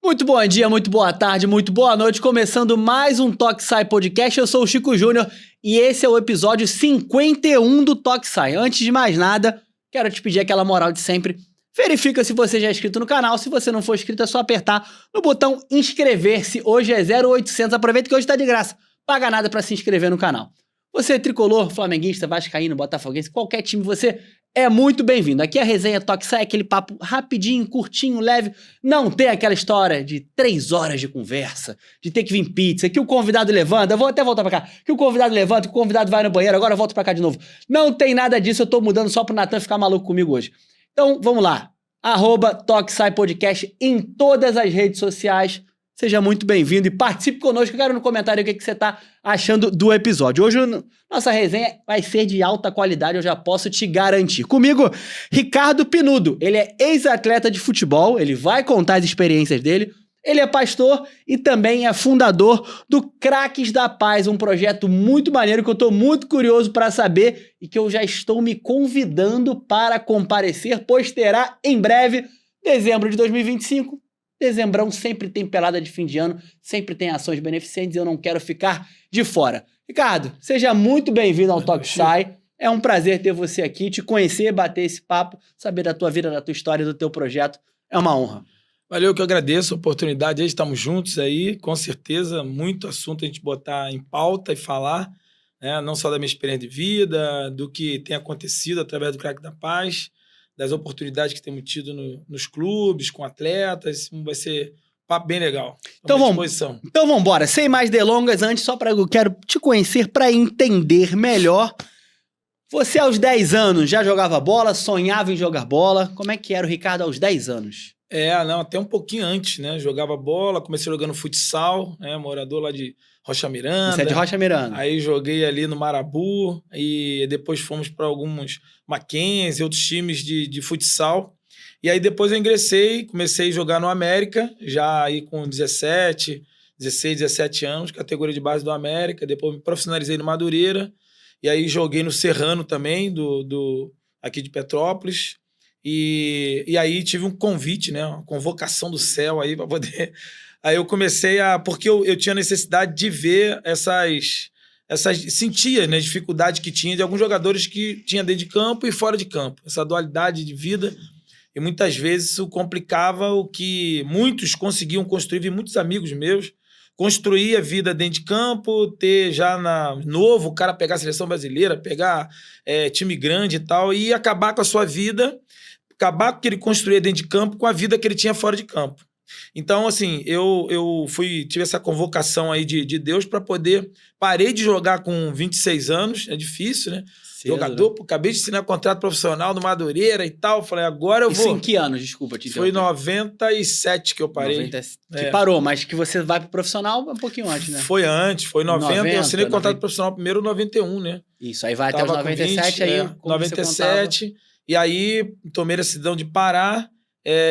Muito bom dia, muito boa tarde, muito boa noite. Começando mais um Toque Sai Podcast. Eu sou o Chico Júnior e esse é o episódio 51 do Toque Sai. Antes de mais nada, quero te pedir aquela moral de sempre. Verifica se você já é inscrito no canal. Se você não for inscrito, é só apertar no botão inscrever-se. Hoje é 0800. Aproveita que hoje tá de graça. Paga nada pra se inscrever no canal. Você é tricolor, flamenguista, vascaíno, botafoguense, qualquer time, você é muito bem-vindo. Aqui a resenha Toque Sai é aquele papo rapidinho, curtinho, leve. Não tem aquela história de 3 horas de conversa, de ter que vir pizza, que o convidado levanta. Eu vou até voltar pra cá. Que o convidado levanta, que o convidado vai no banheiro, agora eu volto pra cá de novo. Não tem nada disso, eu tô mudando só pro Natan ficar maluco comigo hoje. Então, vamos lá. @Toque Sai Podcast em todas as redes sociais. Seja muito bem-vindo e participe conosco. Eu quero no comentário o que você tá achando do episódio. Hoje nossa resenha vai ser de alta qualidade, eu já posso te garantir. Comigo, Ricardo Pinudo. Ele é ex-atleta de futebol, ele vai contar as experiências dele. Ele é pastor e também é fundador do Craques da Paz, um projeto muito maneiro que eu tô muito curioso para saber e que eu já estou me convidando para comparecer, pois terá em breve, dezembro de 2025. Dezembrão sempre tem pelada de fim de ano, sempre tem ações beneficentes e eu não quero ficar de fora. Ricardo, seja muito bem-vindo ao Toque Sai. É um prazer ter você aqui, te conhecer, bater esse papo, saber da tua vida, da tua história, do teu projeto. É uma honra. Valeu, que eu agradeço a oportunidade. Estamos juntos aí, com certeza, muito assunto a gente botar em pauta e falar, né? Não só da minha experiência de vida, do que tem acontecido através do Craques da Paz, das oportunidades que temos tido nos clubes, com atletas. Vai ser um papo bem legal. Então vamos embora. Sem mais delongas, antes, eu quero te conhecer para entender melhor. Você, aos 10 anos, já jogava bola, sonhava em jogar bola? Como é que era o Ricardo aos 10 anos? Até um pouquinho antes, né? Jogava bola, comecei jogando futsal, né? Morador lá de Rocha Miranda. Você é de Rocha Miranda. Aí joguei ali no Marabu e depois fomos para alguns Mackenzie, outros times de futsal. E aí depois eu comecei a jogar no América, já aí com 16, 17 anos, categoria de base do América. Depois me profissionalizei no Madureira. E aí joguei no Serrano também, aqui de Petrópolis. E aí tive um convite, né? Uma convocação do céu aí para poder... Aí eu comecei porque eu tinha necessidade de ver sentia, né, dificuldade que tinha de alguns jogadores que tinha dentro de campo e fora de campo. Essa dualidade de vida. E muitas vezes isso complicava o que muitos conseguiam construir. Vi muitos amigos meus construir a vida dentro de campo, ter já novo, o cara pegar a seleção brasileira, pegar time grande e tal, e acabar com a sua vida, acabar com o que ele construía dentro de campo com a vida que ele tinha fora de campo. Então, assim, eu tive essa convocação aí de Deus para poder... Parei de jogar com 26 anos, é difícil, né? Cedo, jogador, né? Acabei de assinar contrato profissional no Madureira e tal, falei, agora eu vou... Isso em que anos, desculpa te interromper? Foi em 97 que eu parei. Que parou, mas que você vai pro profissional um pouquinho antes, né? Foi antes, foi em 90, eu assinei contrato profissional primeiro em 91, né? Isso, aí vai até os 97, 20, aí... 97, e aí tomei a decisão de parar,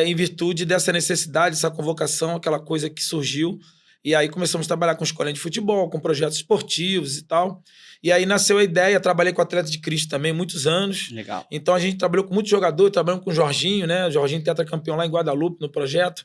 em virtude dessa necessidade, dessa convocação, aquela coisa que surgiu. E aí começamos a trabalhar com escolinha de futebol, com projetos esportivos e tal. E aí nasceu a ideia, trabalhei com Atleta de Cristo também, muitos anos. Legal. Então a gente trabalhou com muitos jogadores, trabalhamos com o Jorginho, né? O Jorginho tetracampeão lá em Guadalupe, no projeto.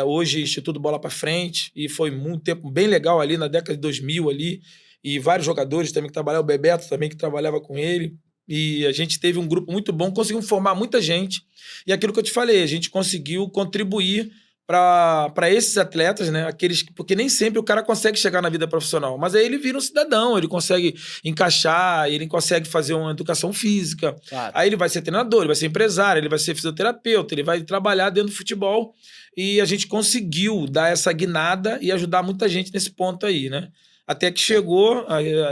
Hoje, Instituto Bola pra Frente. E foi muito tempo bem legal ali, na década de 2000 ali. E vários jogadores também que trabalhavam, o Bebeto também que trabalhava com ele. E a gente teve um grupo muito bom, conseguimos formar muita gente. E aquilo que eu te falei, a gente conseguiu contribuir para esses atletas, né? Porque nem sempre o cara consegue chegar na vida profissional, mas aí ele vira um cidadão, ele consegue encaixar, ele consegue fazer uma educação física. Claro. Aí ele vai ser treinador, ele vai ser empresário, ele vai ser fisioterapeuta, ele vai trabalhar dentro do futebol. E a gente conseguiu dar essa guinada e ajudar muita gente nesse ponto aí, né? Até que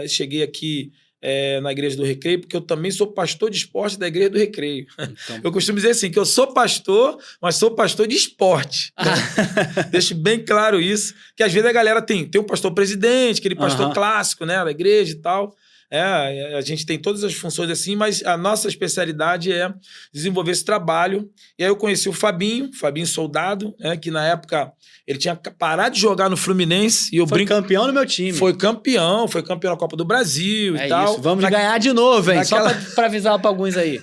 cheguei aqui na Igreja do Recreio, porque eu também sou pastor de esporte da Igreja do Recreio. Então, eu costumo dizer assim, que eu sou pastor, mas sou pastor de esporte. Né? Deixo bem claro isso, que às vezes a galera tem um pastor presidente, aquele pastor clássico, né, da igreja e tal. A gente tem todas as funções assim, mas a nossa especialidade é desenvolver esse trabalho. E aí eu conheci o Fabinho Soldado, que na época ele tinha parado de jogar no Fluminense. E eu foi campeão no meu time. Foi campeão na Copa do Brasil e tal. Isso, vamos ganhar de novo, hein? Só pra avisar pra alguns aí.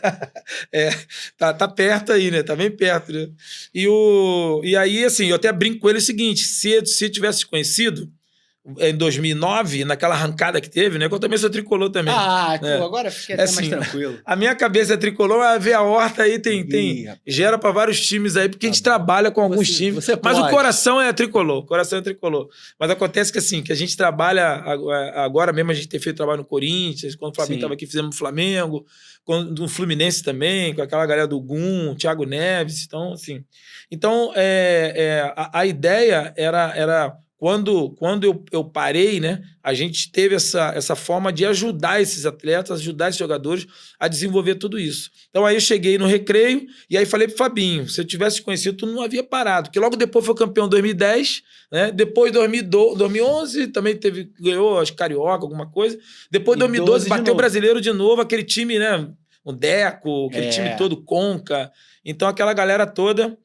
Tá perto aí, né? Tá bem perto, né? E aí, assim, eu até brinco com ele o seguinte, se tivesse conhecido em 2009, naquela arrancada que teve, né? Que eu também sou tricolor também. Agora fiquei até assim, mais tranquilo. A minha cabeça é tricolor, mas ver a horta aí gera para vários times aí, porque a gente trabalha com alguns times. Mas o coração é tricolor, Mas acontece que assim, que a gente trabalha, agora mesmo a gente tem feito trabalho no Corinthians, quando o Flamengo estava aqui, fizemos no Flamengo, no Fluminense também, com aquela galera do Gum, Thiago Neves, então assim. Então, a ideia era quando eu parei, né, a gente teve essa forma de ajudar esses atletas, ajudar esses jogadores a desenvolver tudo isso. Então aí eu cheguei no Recreio e aí falei pro Fabinho, se eu tivesse conhecido, tu não havia parado, porque logo depois foi campeão em 2010, né, depois 2011 também ganhou as Carioca, alguma coisa, depois 2012 bateu o Brasileiro de novo, aquele time, né, o Deco, aquele time todo, Conca, então aquela galera toda.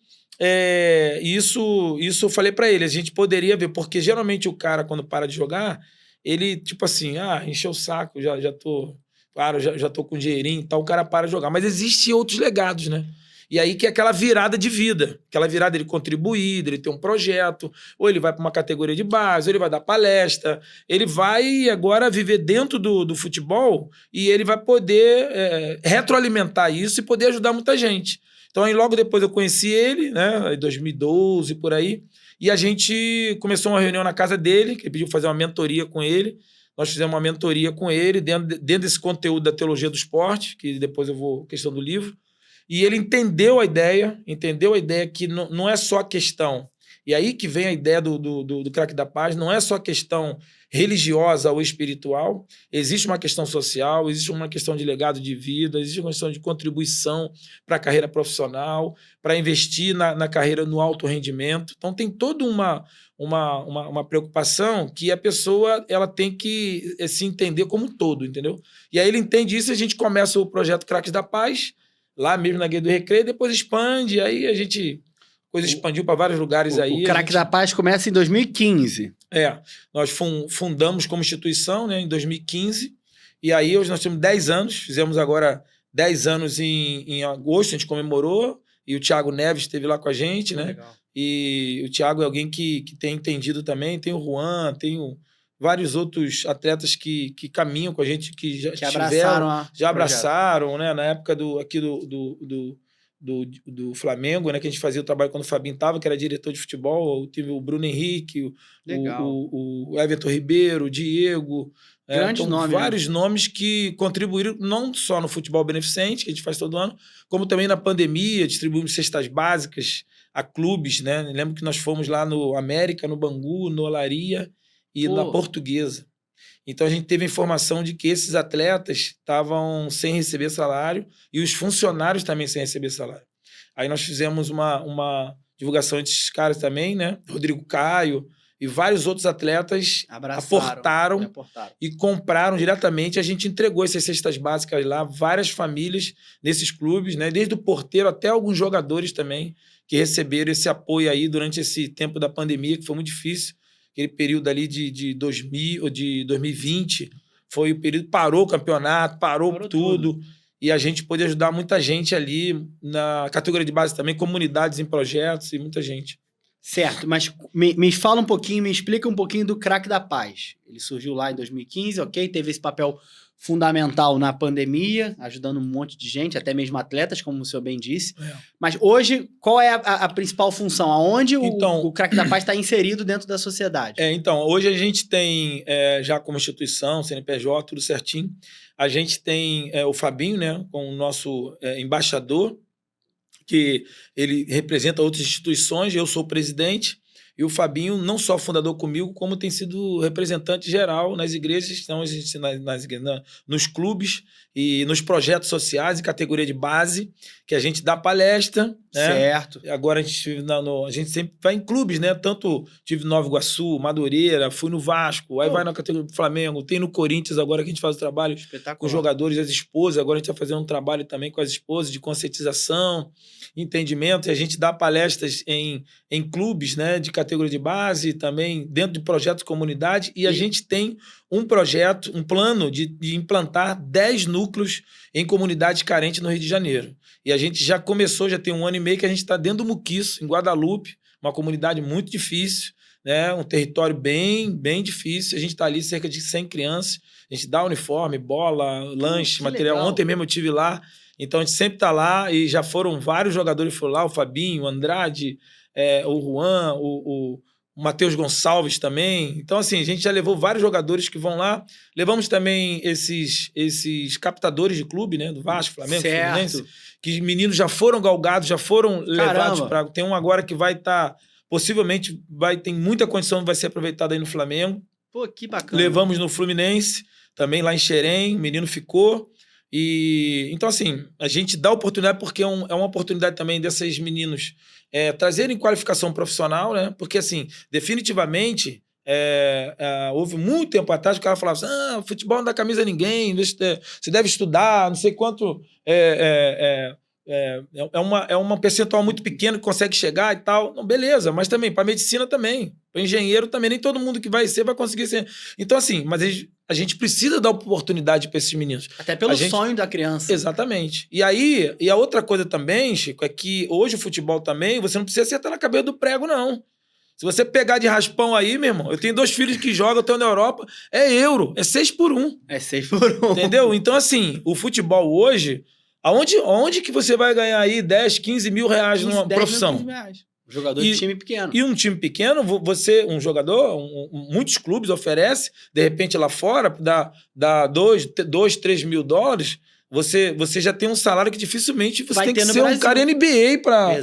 Isso eu falei pra ele, a gente poderia ver, porque geralmente o cara, quando para de jogar, ele, tipo assim, encheu o saco, já tô com dinheirinho e tal, o cara para de jogar. Mas existem outros legados, né? E aí que é aquela virada de vida, aquela virada dele contribuir, dele ter um projeto, ou ele vai para uma categoria de base, ou ele vai dar palestra, ele vai agora viver dentro do futebol e ele vai poder retroalimentar isso e poder ajudar muita gente. Então, aí logo depois eu conheci ele, né, em 2012, por aí, e a gente começou uma reunião na casa dele, que ele pediu fazer uma mentoria com ele. Nós fizemos uma mentoria com ele, dentro desse conteúdo da teologia do esporte, que depois eu vou, questão do livro, e ele entendeu a ideia que não é só a questão, e aí que vem a ideia do Craque da Paz, não é só a questão religiosa ou espiritual, existe uma questão social, existe uma questão de legado de vida, existe uma questão de contribuição para a carreira profissional, para investir na carreira no alto rendimento. Então tem toda uma preocupação que a pessoa ela tem que se entender como um todo, entendeu? E aí ele entende isso e a gente começa o projeto Craques da Paz, lá mesmo na Guia do Recreio, depois expande, aí a gente... coisa expandiu para vários lugares aí. O Craque da Paz começa em 2015. Nós fundamos como instituição, né, em 2015, e aí hoje nós temos 10 anos, fizemos agora 10 anos em agosto, a gente comemorou, e o Thiago Neves esteve lá com a gente, né? Legal. E o Thiago é alguém que tem entendido também, tem o Juan, tem vários outros atletas que caminham com a gente, que já abraçaram, né? Na época do Flamengo, né, que a gente fazia o trabalho quando o Fabinho estava, que era diretor de futebol, teve o Bruno Henrique, o Everton Ribeiro, o Diego, grandes nomes, vários nomes que contribuíram não só no futebol beneficente, que a gente faz todo ano, como também na pandemia, distribuímos cestas básicas a clubes, né? Lembro que nós fomos lá no América, no Bangu, no Olaria e na Portuguesa. Então, a gente teve a informação de que esses atletas estavam sem receber salário e os funcionários também sem receber salário. Aí nós fizemos uma divulgação desses caras também, né? Rodrigo Caio e vários outros atletas aportaram e compraram diretamente. A gente entregou essas cestas básicas lá, várias famílias nesses clubes, né? Desde o porteiro até alguns jogadores também que receberam esse apoio aí durante esse tempo da pandemia, que foi muito difícil. Aquele período ali de 2020, foi o período, parou o campeonato, parou tudo, e a gente pôde ajudar muita gente ali, na categoria de base também, comunidades em projetos e muita gente. Certo, mas me fala um pouquinho, me explica um pouquinho do Craque da Paz. Ele surgiu lá em 2015, ok? Teve esse papel fundamental na pandemia, ajudando um monte de gente, até mesmo atletas, como o senhor bem disse. Mas hoje, qual é a principal função? Aonde o Craque da Paz está inserido dentro da sociedade? Então, hoje a gente tem, já como instituição, CNPJ, tudo certinho, a gente tem o Fabinho, né, como nosso embaixador, que ele representa outras instituições, eu sou o presidente, e o Fabinho, não só fundador comigo, como tem sido representante geral nas igrejas, então, nos clubes e nos projetos sociais e categoria de base, que a gente dá palestra né? Certo. Agora a gente sempre vai em clubes, né? Tanto tive no Nova Iguaçu, Madureira, fui no Vasco, aí vai na categoria do Flamengo, tem no Corinthians agora que a gente faz o trabalho com os jogadores e as esposas, agora a gente vai fazer um trabalho também com as esposas de conscientização, entendimento, e a gente dá palestras em clubes, né, de categoria de base, também dentro de projetos de comunidade, e a gente tem um projeto, um plano de implantar 10 núcleos em comunidades carentes no Rio de Janeiro. E a gente já começou, já tem 1 ano e meio que a gente está dentro do Muquiço, em Guadalupe, uma comunidade muito difícil, né? Um território bem difícil. A gente está ali, cerca de 100 crianças. A gente dá uniforme, bola, lanche, material. Legal. Ontem mesmo eu estive lá. Então a gente sempre está lá e já foram vários jogadores foram lá, o Fabinho, o Andrade, o Juan, o Matheus Gonçalves também. Então, assim, a gente já levou vários jogadores que vão lá. Levamos também esses captadores de clube, né? Do Vasco, Flamengo, Fluminense, que meninos já foram galgados, já foram levados para... Tem um agora que vai estar... possivelmente tem muita condição, vai ser aproveitado aí no Flamengo. Pô, que bacana. Levamos no Fluminense, também lá em Xerém, o menino ficou. Então, assim, a gente dá oportunidade porque é uma oportunidade também desses meninos trazerem qualificação profissional, né? Porque, assim, definitivamente, houve muito tempo atrás que o cara falava assim, futebol não dá camisa a ninguém, você deve estudar, não sei quanto... É uma percentual muito pequena que consegue chegar e tal. Não, beleza, mas também para medicina também, para engenheiro também, nem todo mundo que vai conseguir ser. Então, assim, mas a gente precisa dar oportunidade para esses meninos. Até pelo sonho da criança. Exatamente. E a outra coisa também, Chico, é que hoje o futebol também, você não precisa acertar na cabeça do prego, não. Se você pegar de raspão aí, meu irmão, eu tenho 2 filhos que jogam, estão na Europa, é euro, é 6 por 1. É 6 por 1. Entendeu? Então, assim, o futebol hoje... Aonde que você vai ganhar aí 10, 15 mil reais numa profissão? 15 mil reais. Jogador de time pequeno. E um time pequeno, um jogador, muitos clubes oferecem, de repente lá fora, dá 2, 3 mil dólares, você já tem um salário que dificilmente você tem que ser um cara NBA para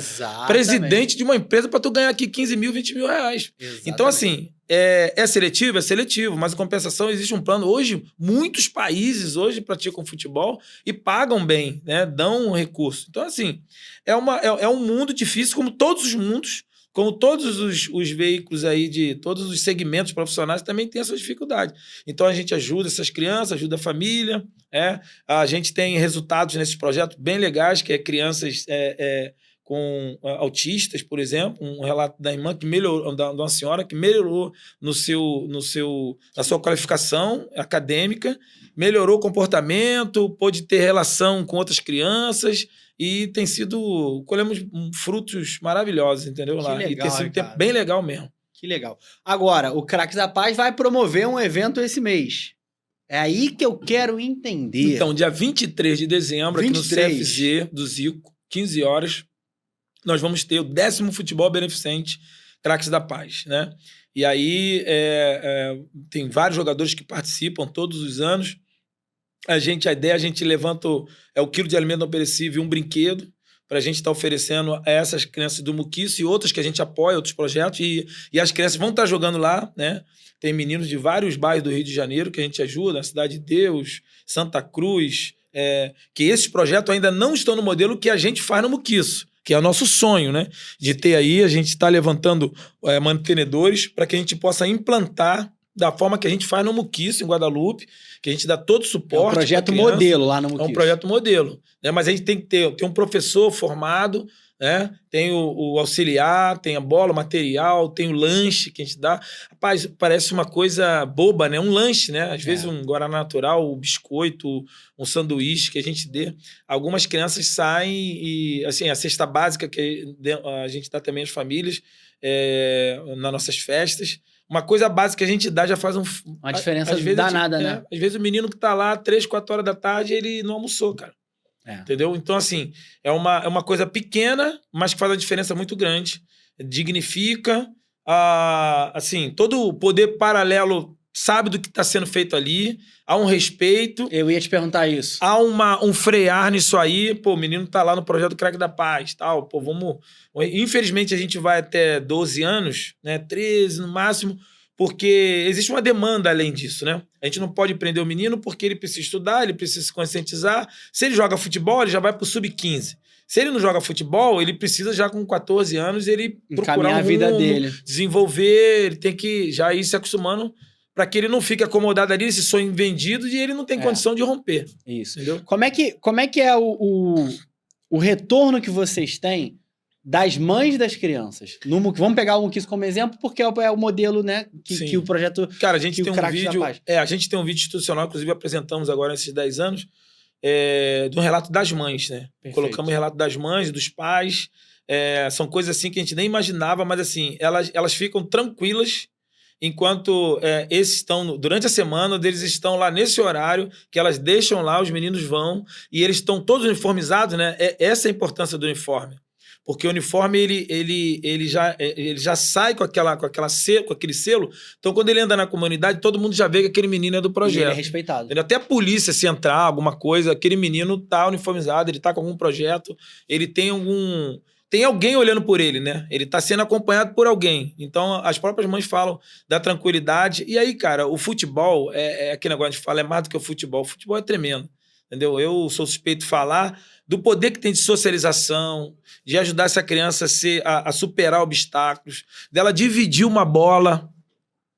presidente de uma empresa para tu ganhar aqui 15 mil, 20 mil reais. Exatamente. Então, assim, é seletivo, mas em compensação existe um plano. Hoje, muitos países hoje praticam futebol e pagam bem, né? Dão um recurso. Então, assim, é um mundo difícil, como todos os mundos, como todos os veículos aí de todos os segmentos profissionais também tem a sua dificuldade. Então, a gente ajuda essas crianças, ajuda a família, a gente tem resultados nesses projetos bem legais, que é crianças... com autistas, por exemplo, um relato da irmã que melhorou, de uma senhora que melhorou na sua qualificação acadêmica, melhorou o comportamento, pôde ter relação com outras crianças e colhemos frutos maravilhosos, entendeu? Que lá. Legal, e tem sido um tempo bem legal mesmo. Que legal. Agora, o Craques da Paz vai promover um evento esse mês. É aí que eu quero entender. Então, dia 23 de dezembro, aqui no CFG do Zico, 15 horas, nós vamos ter o 10º futebol beneficente Craques da Paz, né? E aí tem vários jogadores que participam todos os anos. A gente levanta o quilo de alimento não perecível e um brinquedo para a gente estar oferecendo a essas crianças do Muquiço e outras que a gente apoia, outros projetos, e as crianças vão estar jogando lá, né? Tem meninos de vários bairros do Rio de Janeiro que a gente ajuda, Cidade de Deus, Santa Cruz, que esses projetos ainda não estão no modelo que a gente faz no Muquiço, que é o nosso sonho, né? De ter aí, a gente está levantando mantenedores para que a gente possa implantar da forma que a gente faz no Muquiço, em Guadalupe, que a gente dá todo o suporte. É um projeto modelo lá no Muquiço. É um projeto modelo, né? Mas a gente tem que ter um professor formado, né? Tem o auxiliar, tem a bola, o material, tem o lanche que a gente dá. Rapaz, parece uma coisa boba, né? Um lanche, né? Às vezes um guaraná natural, um biscoito, um sanduíche que a gente dê. Algumas crianças saem e, assim, a cesta básica que a gente dá também às famílias nas nossas festas. Uma coisa básica que a gente dá já faz uma diferença danada, né? Às vezes o menino que tá lá 3, 4 horas da tarde, ele não almoçou, cara. Entendeu? Então, assim, é uma coisa pequena, mas que faz uma diferença muito grande. Dignifica, assim, todo o poder paralelo sabe do que está sendo feito ali, há um respeito. Eu ia te perguntar isso. Há um frear nisso aí, pô, o menino tá lá no projeto Craque da Paz, tal, pô, vamos... Infelizmente, a gente vai até 12 anos, né, 13 no máximo, porque existe uma demanda além disso, né? A gente não pode prender o menino porque ele precisa estudar, ele precisa se conscientizar. Se ele joga futebol, ele já vai pro sub-15. Se ele não joga futebol, ele precisa já com 14 anos ele procurar a vida dele, desenvolver, ele tem que já ir se acostumando para que ele não fique acomodado ali, esse sonho vendido e ele não tem condição de romper. Isso. Entendeu? Como é que é o retorno que vocês têm das mães das crianças? Vamos pegar o Kiss como exemplo, porque é o modelo, né, que o projeto... Cara, a gente tem um vídeo... a gente tem um vídeo institucional, inclusive apresentamos agora nesses 10 anos, do relato das mães, né? Perfeito. Colocamos o relato das mães, dos pais. São coisas assim que a gente nem imaginava, mas assim, elas ficam tranquilas enquanto esses estão... Durante a semana, eles estão lá nesse horário, que elas deixam lá, os meninos vão, e eles estão todos uniformizados, né? Essa é a importância do uniforme. Porque o uniforme, ele já sai com aquele selo. Então, quando ele anda na comunidade, todo mundo já vê que aquele menino é do projeto. E ele é respeitado. Até a polícia, se entrar, alguma coisa, aquele menino tá uniformizado, ele tá com algum projeto, ele tem alguém olhando por ele, né? Ele tá sendo acompanhado por alguém. Então, as próprias mães falam da tranquilidade. E aí, cara, o futebol, aquele negócio que a gente fala, é mais do que o futebol. O futebol é tremendo, entendeu? Eu sou suspeito de falar do poder que tem de socialização, de ajudar essa criança a superar obstáculos, dela dividir uma bola,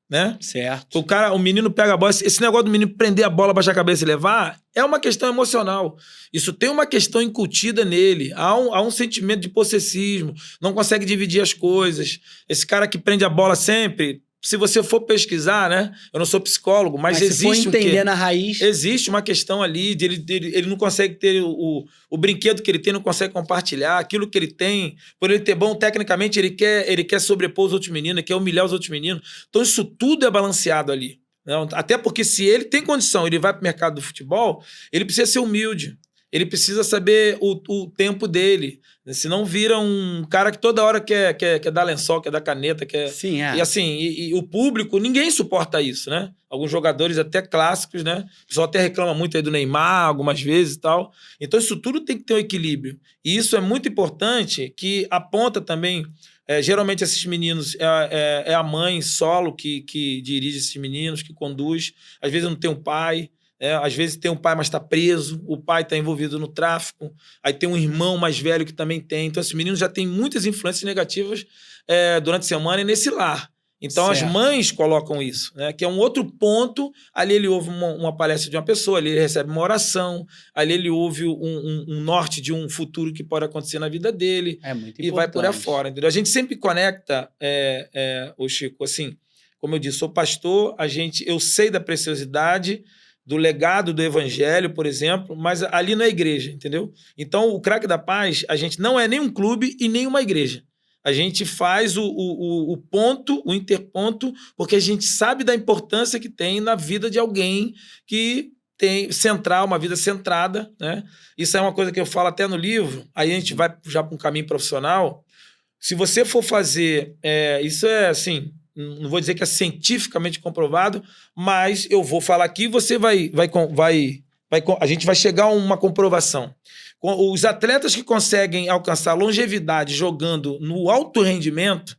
né? Certo. O menino pega a bola, esse negócio do menino prender a bola, baixar a cabeça e levar, é uma questão emocional. Isso tem uma questão incutida nele. Há um sentimento de possessismo, não consegue dividir as coisas. Esse cara que prende a bola sempre... Se você for pesquisar, né? Eu não sou psicólogo, mas existe... se for entender na raiz... Existe uma questão ali de ele não consegue ter o brinquedo que ele tem, não consegue compartilhar. Aquilo que ele tem, por ele ter bom, tecnicamente, ele quer sobrepor os outros meninos, ele quer humilhar os outros meninos. Então, isso tudo é balanceado ali. Não? Até porque se ele tem condição, ele vai para o mercado do futebol, ele precisa ser humilde. Ele precisa saber o tempo dele. Senão vira um cara que toda hora quer dar lençol, quer dar caneta, quer... Sim, E assim, e o público, ninguém suporta isso, né? Alguns jogadores até clássicos, né? O pessoal até reclama muito aí do Neymar, algumas vezes e tal. Então isso tudo tem que ter um equilíbrio. E isso é muito importante, que aponta também... geralmente esses meninos, é a mãe solo que dirige esses meninos, que conduz. Às vezes não tem um pai... às vezes tem um pai, mas está preso, o pai está envolvido no tráfico, aí tem um irmão mais velho que também tem. Então, esse menino já tem muitas influências negativas durante a semana e nesse lar. Então, certo. As mães colocam isso, né? Que é um outro ponto. Ali ele ouve uma palestra de uma pessoa, ali ele recebe uma oração, ali ele ouve um norte de um futuro que pode acontecer na vida dele. É muito importante. E vai por aí fora. Entendeu? A gente sempre conecta, ô Chico, assim, como eu disse, sou pastor, eu sei da preciosidade do legado do evangelho, por exemplo, mas ali na igreja, entendeu? Então, o Craque da Paz, a gente não é nem um clube e nem uma igreja. A gente faz o ponto, o interponto, porque a gente sabe da importância que tem na vida de alguém que tem uma vida centrada, né? Isso é uma coisa que eu falo até no livro, aí a gente vai já para um caminho profissional. Se você for fazer, isso é assim... Não vou dizer que é cientificamente comprovado, mas eu vou falar aqui e você a gente vai chegar a uma comprovação. Os atletas que conseguem alcançar longevidade jogando no alto rendimento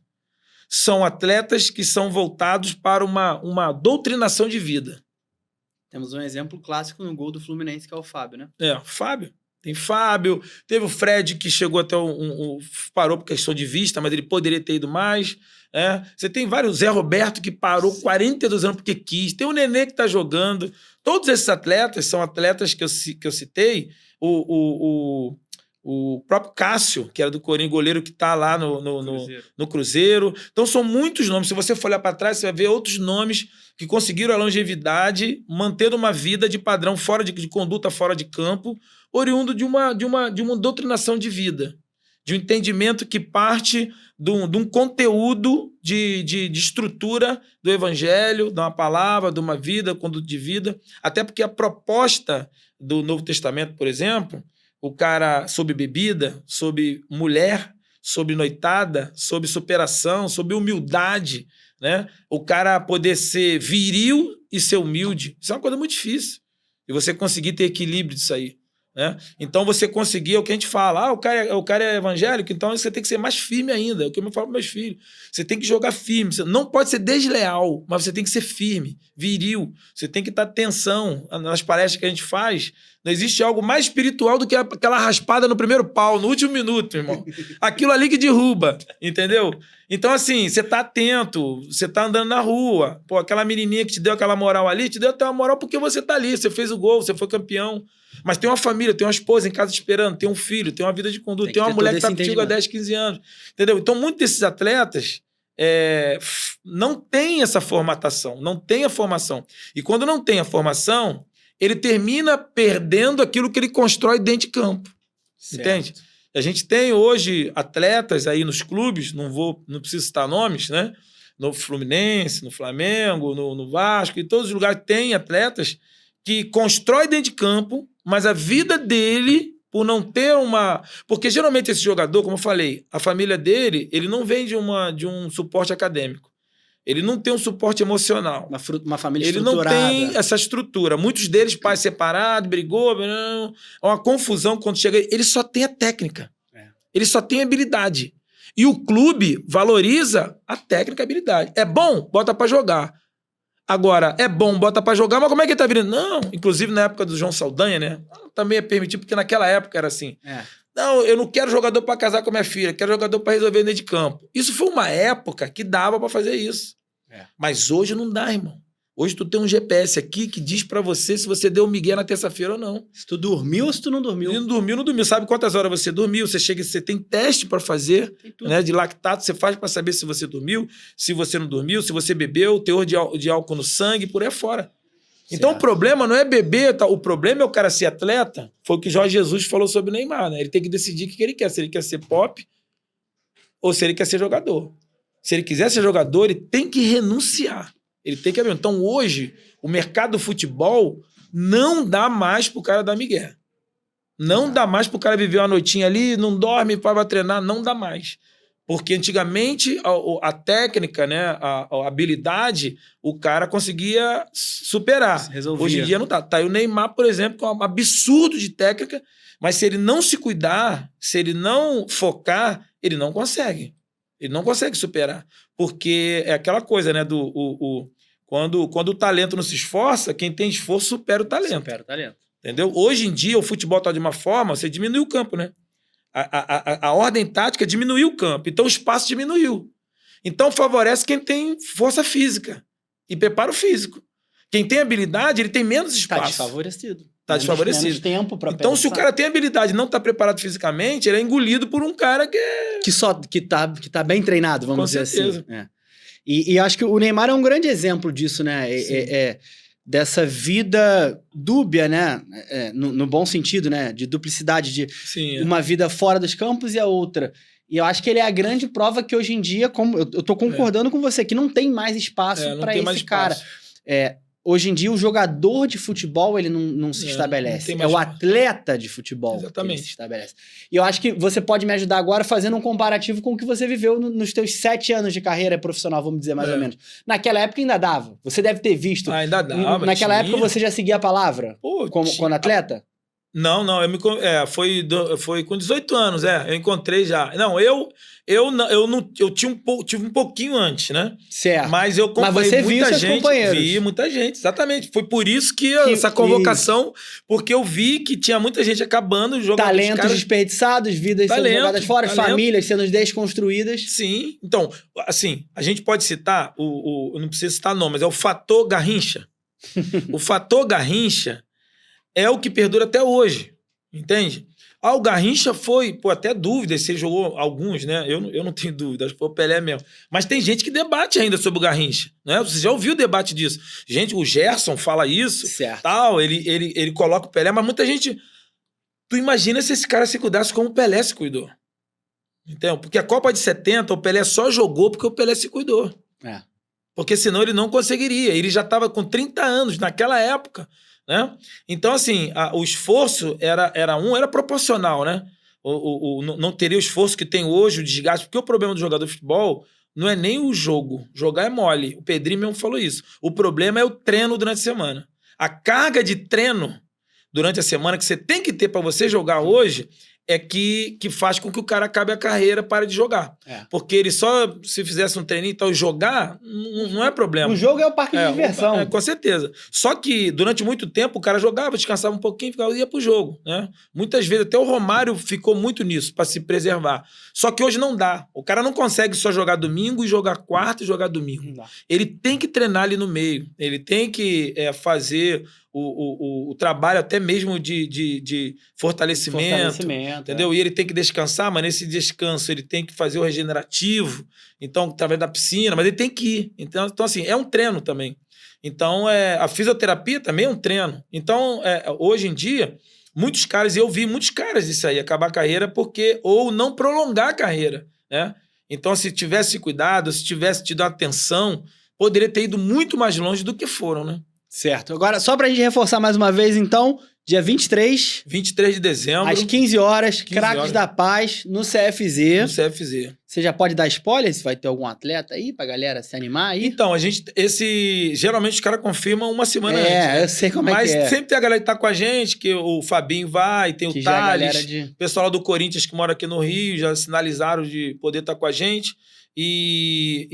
são atletas que são voltados para uma doutrinação de vida. Temos um exemplo clássico no gol do Fluminense, que é o Fábio, né? Fábio. Tem Fábio, teve o Fred que chegou até parou por questão de vista, mas ele poderia ter ido mais. Você tem vários, Zé Roberto que parou 42 anos porque quis, tem o Nenê que está jogando. Todos esses atletas são atletas que eu citei, o próprio Cássio, que era do Corinthians, goleiro que está lá no Cruzeiro. Então são muitos nomes, se você for olhar para trás, você vai ver outros nomes que conseguiram a longevidade, mantendo uma vida de padrão fora de conduta fora de campo, oriundo de uma doutrinação de vida, de um entendimento que parte de um conteúdo de estrutura do evangelho, de uma palavra, de uma vida, conduta de vida. Até porque a proposta do Novo Testamento, por exemplo, o cara sobre bebida, sobre mulher, sobre noitada, sobre superação, sobre humildade, né? O cara poder ser viril e ser humilde, isso é uma coisa muito difícil. E você conseguir ter equilíbrio disso aí. né? Então você conseguir, é o que a gente fala, o cara é evangélico, então você tem que ser mais firme ainda, é o que eu falo para meus filhos. Você tem que jogar firme, você não pode ser desleal, mas você tem que ser firme, viril, você tem que estar atenção nas palestras que a gente faz. Não existe algo mais espiritual do que aquela raspada no primeiro pau, no último minuto, irmão. Aquilo ali que derruba, entendeu? Então, assim, você tá atento, você tá andando na rua, pô, aquela menininha que te deu aquela moral ali, te deu até uma moral porque você tá ali, você fez o gol, você foi campeão. Mas tem uma família, tem uma esposa em casa esperando, tem um filho, tem uma vida de conduta, tem uma mulher que tá contigo há 10, 15 anos. Entendeu? Então, muitos desses atletas não têm essa formatação, não têm a formação. E quando não tem a formação, ele termina perdendo aquilo que ele constrói dentro de campo. Certo. Entende? A gente tem hoje atletas aí nos clubes, não preciso citar nomes, né? No Fluminense, no Flamengo, no Vasco, em todos os lugares tem atletas que constrói dentro de campo, mas a vida dele, por não ter uma... Porque geralmente esse jogador, como eu falei, a família dele, ele não vem de um suporte acadêmico. Ele não tem um suporte emocional. Uma família ele estruturada. Ele não tem essa estrutura. Muitos deles, pais separados, brigou, é uma confusão quando chega. Ele só tem a técnica. Ele só tem a habilidade. E o clube valoriza a técnica e a habilidade. É bom? Bota pra jogar. Agora, é bom, bota pra jogar, mas como é que ele tá virando? Não, inclusive na época do João Saldanha, né? Também é permitido, porque naquela época era assim. Não, eu não quero jogador pra casar com a minha filha, quero jogador pra resolver dentro de campo. Isso foi uma época que dava pra fazer isso. Mas hoje não dá, irmão. Hoje tu tem um GPS aqui que diz pra você se você deu migué na terça-feira ou não. Se tu dormiu ou se tu não dormiu. Se não dormiu. Sabe quantas horas você dormiu? Você tem teste pra fazer, né, de lactato, você faz pra saber se você dormiu, se você não dormiu, se você bebeu, teor de álcool no sangue, por aí fora. Então o problema não é beber, tá? O problema é o cara ser atleta. Foi o que Jorge Jesus falou sobre o Neymar, né? Ele tem que decidir o que ele quer. Se ele quer ser pop ou se ele quer ser jogador. Se ele quiser ser jogador, ele tem que renunciar. Ele tem que abrir. Então, hoje, o mercado do futebol não dá mais pro cara dar migué. Não dá mais pro cara viver uma noitinha ali, não dorme, vai treinar, não dá mais. Porque antigamente a técnica, né, a habilidade, o cara conseguia superar. Resolvia. Hoje em dia não tá. Tá aí o Neymar, por exemplo, com um absurdo de técnica, mas se ele não se cuidar, se ele não focar, ele não consegue. Ele não consegue superar. Porque é aquela coisa, né? Quando o talento não se esforça, quem tem esforço supera o talento. Supera o talento. Entendeu? Hoje em dia, o futebol está de uma forma, você diminui o campo, né? A ordem tática diminuiu o campo. Então, o espaço diminuiu. Então, favorece quem tem força física e preparo físico. Quem tem habilidade, ele tem menos espaço. Tá desfavorecido. Tá desfavorecido. Menos tempo pra então, pensar. se o cara tem habilidade e não tá preparado fisicamente, ele é engolido por um cara que tá bem treinado, vamos dizer certeza. assim. E acho que o Neymar é um grande exemplo disso, né? Dessa vida dúbia, né? No bom sentido, né? De duplicidade, de uma vida fora dos campos e a outra. E eu acho que ele é a grande prova que hoje em dia, como eu tô concordando com você, que não tem mais espaço para esse cara. Hoje em dia, o jogador de futebol, ele não se estabelece. É o atleta de futebol que ele se estabelece. E eu acho que você pode me ajudar agora fazendo um comparativo com o que você viveu nos teus 7 anos de carreira profissional, vamos dizer, mais ou menos. Naquela época ainda dava. Você deve ter visto. Ainda dava. Naquela época você já seguia a palavra? Quando atleta? Não, foi com 18 anos, eu encontrei já. Não, eu tive um pouquinho antes, né? Certo. Mas eu acompanhei você viu seus companheiros. Vi muita gente, exatamente. Foi por isso que essa convocação, porque eu vi que tinha muita gente acabando, jogando. Talentos desperdiçados, vidas sendo jogadas fora, famílias sendo desconstruídas. Sim. Então, assim, a gente pode citar, eu não preciso citar nome, mas é o fator Garrincha. O fator Garrincha é o que perdura até hoje, entende? O Garrincha foi, até dúvida se ele jogou alguns, né? Eu não tenho dúvida, acho que foi o Pelé mesmo. Mas tem gente que debate ainda sobre o Garrincha, né? Você já ouviu o debate disso? Gente, o Gerson fala isso, certo. Tal, ele coloca o Pelé, mas muita gente... Tu imagina se esse cara se cuidasse como o Pelé se cuidou. Entendeu? Porque a Copa de 70, o Pelé só jogou porque o Pelé se cuidou. Porque senão ele não conseguiria. Ele já estava com 30 anos naquela época, né? Então, assim, o esforço era proporcional, né? Não teria o esforço que tem hoje, o desgaste, porque o problema do jogador de futebol não é nem o jogo. Jogar é mole. O Pedrinho mesmo falou isso. O problema é o treino durante a semana. A carga de treino durante a semana que você tem que ter para você jogar hoje é que faz com que o cara acabe a carreira, pare de jogar. Porque ele só, se fizesse um treininho e tal, jogar, não é problema. O jogo é o parque de diversão. Com certeza. Só que durante muito tempo o cara jogava, descansava um pouquinho, ia pro jogo, né? Muitas vezes até o Romário ficou muito nisso, para se preservar. Só que hoje não dá. O cara não consegue só jogar domingo e jogar quarta e jogar domingo. Ele tem que treinar ali no meio. Ele tem que fazer o trabalho até mesmo de fortalecimento, entendeu? E ele tem que descansar, mas nesse descanso ele tem que fazer o regenerativo, então, através da piscina, mas ele tem que ir. Então assim, é um treino também. Então, a fisioterapia também é um treino. Então, hoje em dia, muitos caras, e eu vi muitos caras isso aí, acabar a carreira ou não prolongar a carreira, né? Então, se tivesse cuidado, se tivesse tido atenção, poderia ter ido muito mais longe do que foram, né? Certo. Agora, só pra gente reforçar mais uma vez, então, dia 23 de dezembro. Às 15 horas, Craques da Paz, no CFZ. No CFZ. Você já pode dar spoiler se vai ter algum atleta aí pra galera se animar aí? Então, geralmente os caras confirmam uma semana antes. Né? Eu sei como é que é. Mas sempre tem a galera que tá com a gente, que o Fabinho vai, tem o Thales, o pessoal lá do Corinthians que mora aqui no Rio, já sinalizaram de poder estar com a gente. E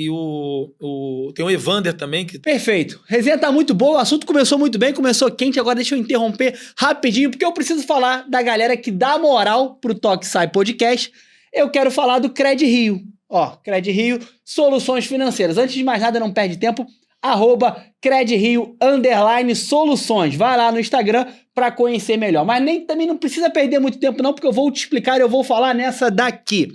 tem o Evander também. Perfeito. Resenha tá muito boa, o assunto começou muito bem, começou quente, agora deixa eu interromper rapidinho, porque eu preciso falar da galera que dá moral pro Tocsai Podcast. Eu quero falar do Cred Rio. Cred Rio, soluções financeiras. Antes de mais nada, não perde tempo, @CredRio_soluções. Vai lá no Instagram para conhecer melhor. Mas também não precisa perder muito tempo não, porque eu vou te explicar e eu vou falar nessa daqui.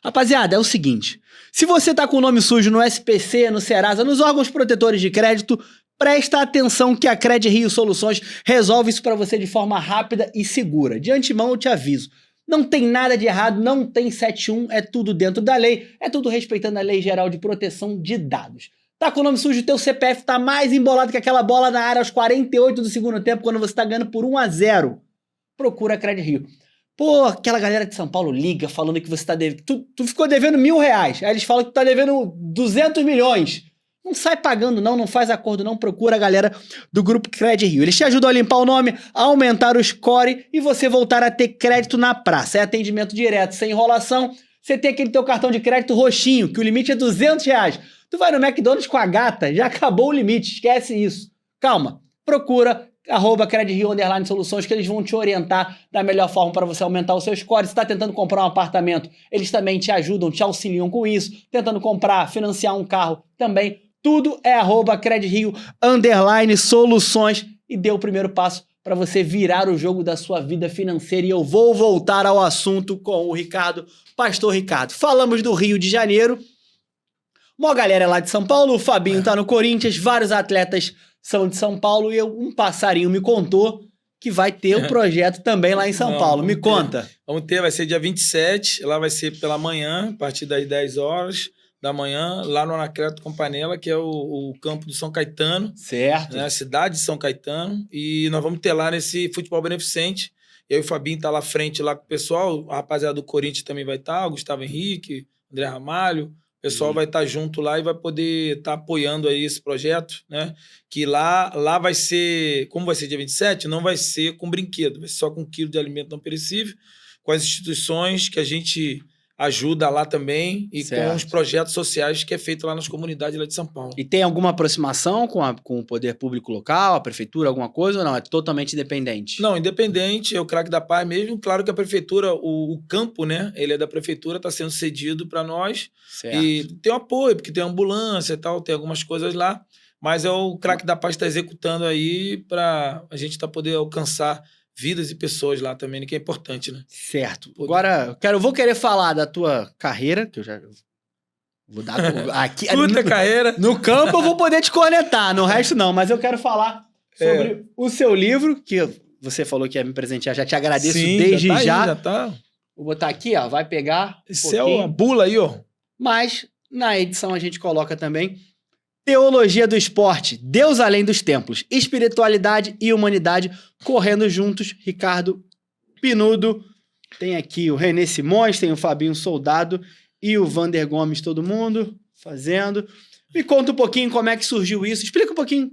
Rapaziada, é o seguinte, se você tá com o nome sujo no SPC, no Serasa, nos órgãos protetores de crédito, presta atenção que a Cred Rio Soluções resolve isso para você de forma rápida e segura. De antemão eu te aviso, não tem nada de errado, não tem 71, é tudo dentro da lei, é tudo respeitando a Lei Geral de Proteção de Dados. Tá com o nome sujo, teu CPF tá mais embolado que aquela bola na área aos 48 do segundo tempo, quando você tá ganhando por 1-0. Procura a Cred Rio. Pô, aquela galera de São Paulo liga falando que você tá devendo... Tu ficou devendo R$1.000. Aí eles falam que tu tá devendo 200 milhões. Não sai pagando não faz acordo não, procura a galera do Grupo Cred Rio. Eles te ajudam a limpar o nome, a aumentar o score e você voltar a ter crédito na praça. É atendimento direto, sem enrolação. Você tem aquele teu cartão de crédito roxinho, que o limite é R$200. Tu vai no McDonald's com a gata, já acabou o limite, esquece isso. Calma, procura... @CredRio_Soluções, que eles vão te orientar da melhor forma para você aumentar o seu score. Se está tentando comprar um apartamento, eles também te ajudam, te auxiliam com isso. Tentando comprar, financiar um carro também. Tudo é @CredRio_Soluções e dê o primeiro passo para você virar o jogo da sua vida financeira. E eu vou voltar ao assunto com o Ricardo, Pastor Ricardo. Falamos do Rio de Janeiro. Uma galera é lá de São Paulo, o Fabinho tá no Corinthians, vários atletas são de São Paulo e um passarinho me contou que vai ter o projeto também lá em São Paulo. Me conta. Vamos ter, vai ser dia 27, lá vai ser pela manhã, a partir das 10 horas da manhã, lá no Anacleto Campanella, que é o campo do São Caetano. Certo. Né, a cidade de São Caetano. E nós vamos ter lá nesse futebol beneficente. Eu e o Fabinho tá lá à frente lá com o pessoal, a rapaziada do Corinthians também vai estar, o Gustavo Henrique, André Ramalho. O pessoal vai estar junto lá e vai poder estar apoiando aí esse projeto, né? Que lá vai ser, como vai ser dia 27, não vai ser com brinquedo, vai ser só com 1 quilo de alimento não perecível, com as instituições que a gente ajuda lá também e com os projetos sociais que é feito lá nas comunidades lá de São Paulo. E tem alguma aproximação com o poder público local, a prefeitura, alguma coisa ou não? É totalmente independente? Não, independente, é o Craque da Paz mesmo. Claro que a prefeitura, o campo, né? Ele é da prefeitura, está sendo cedido para nós. Certo. E tem um apoio, porque tem ambulância e tal, tem algumas coisas lá. Mas é o Craque da Paz que está executando aí para a gente poder alcançar vidas e pessoas lá também, que é importante, né? Certo. Agora, eu vou querer falar da tua carreira, que eu já vou dar aqui. Puta carreira. No campo eu vou poder te conectar, no resto não, mas eu quero falar sobre o seu livro, que você falou que ia me presentear, já te agradeço. Sim, desde já. Tá. Vou botar aqui, ó, vai pegar. Esse é a bula aí, ó. Mas na edição a gente coloca também Teologia do Esporte, Deus além dos templos, espiritualidade e humanidade correndo juntos. Ricardo Pinudo, tem aqui o René Simões, tem o Fabinho Soldado e o Vander Gomes, todo mundo fazendo. Me conta um pouquinho como é que surgiu isso. Explica um pouquinho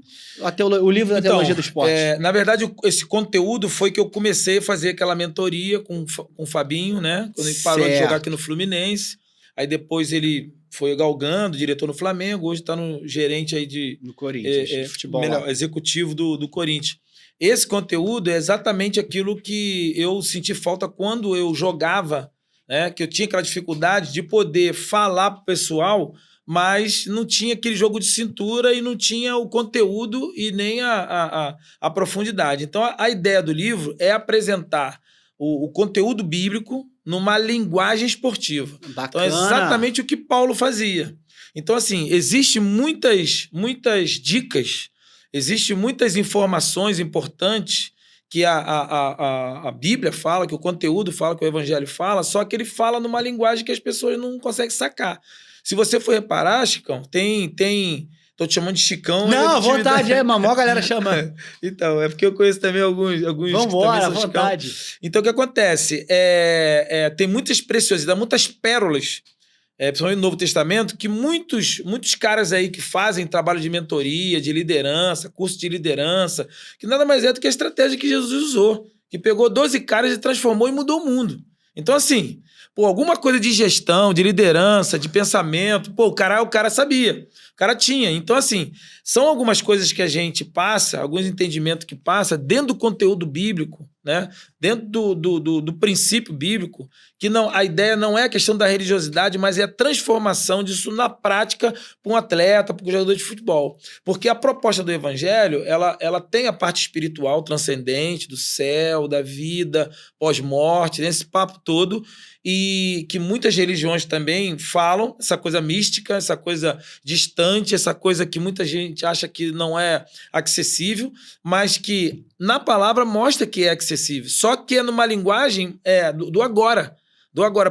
o livro da Teologia do Esporte. Na verdade, esse conteúdo foi que eu comecei a fazer aquela mentoria com o Fabinho, né? Quando ele parou de jogar aqui no Fluminense. Aí depois ele foi galgando, diretor no Flamengo. Hoje está no gerente aí no Corinthians, de futebol. Executivo do Corinthians. Esse conteúdo é exatamente aquilo que eu senti falta quando eu jogava, né? Que eu tinha aquela dificuldade de poder falar pro pessoal, mas não tinha aquele jogo de cintura e não tinha o conteúdo e nem a profundidade. Então, a ideia do livro é apresentar o conteúdo bíblico numa linguagem esportiva. Bacana. Então, é exatamente o que Paulo fazia. Então, assim, existem muitas dicas, existem muitas informações importantes que a Bíblia fala, que o conteúdo fala, que o Evangelho fala, só que ele fala numa linguagem que as pessoas não conseguem sacar. Se você for reparar, Chicão, tô te chamando de Chicão. Não, à vontade, mamão, a galera chama. Então, é porque eu conheço também alguns Vambora, à vontade. Então, o que acontece? Tem muitas preciosidades, muitas pérolas, principalmente no Novo Testamento, que muitos caras aí que fazem trabalho de mentoria, de liderança, curso de liderança, que nada mais é do que a estratégia que Jesus usou, que pegou 12 caras e transformou e mudou o mundo. Então, assim, alguma coisa de gestão, de liderança, de pensamento, o cara sabia, o cara tinha. Então, assim, são algumas coisas que a gente passa, alguns entendimentos que passa dentro do conteúdo bíblico, né? Dentro do princípio bíblico, que a ideia não é a questão da religiosidade, mas é a transformação disso na prática para um atleta, para um jogador de futebol. Porque a proposta do evangelho, ela tem a parte espiritual transcendente, do céu, da vida, pós-morte, esse papo todo, e que muitas religiões também falam, essa coisa mística, essa coisa distante, essa coisa que muita gente acha que não é acessível, mas que na palavra mostra que é acessível, só que é numa linguagem do agora,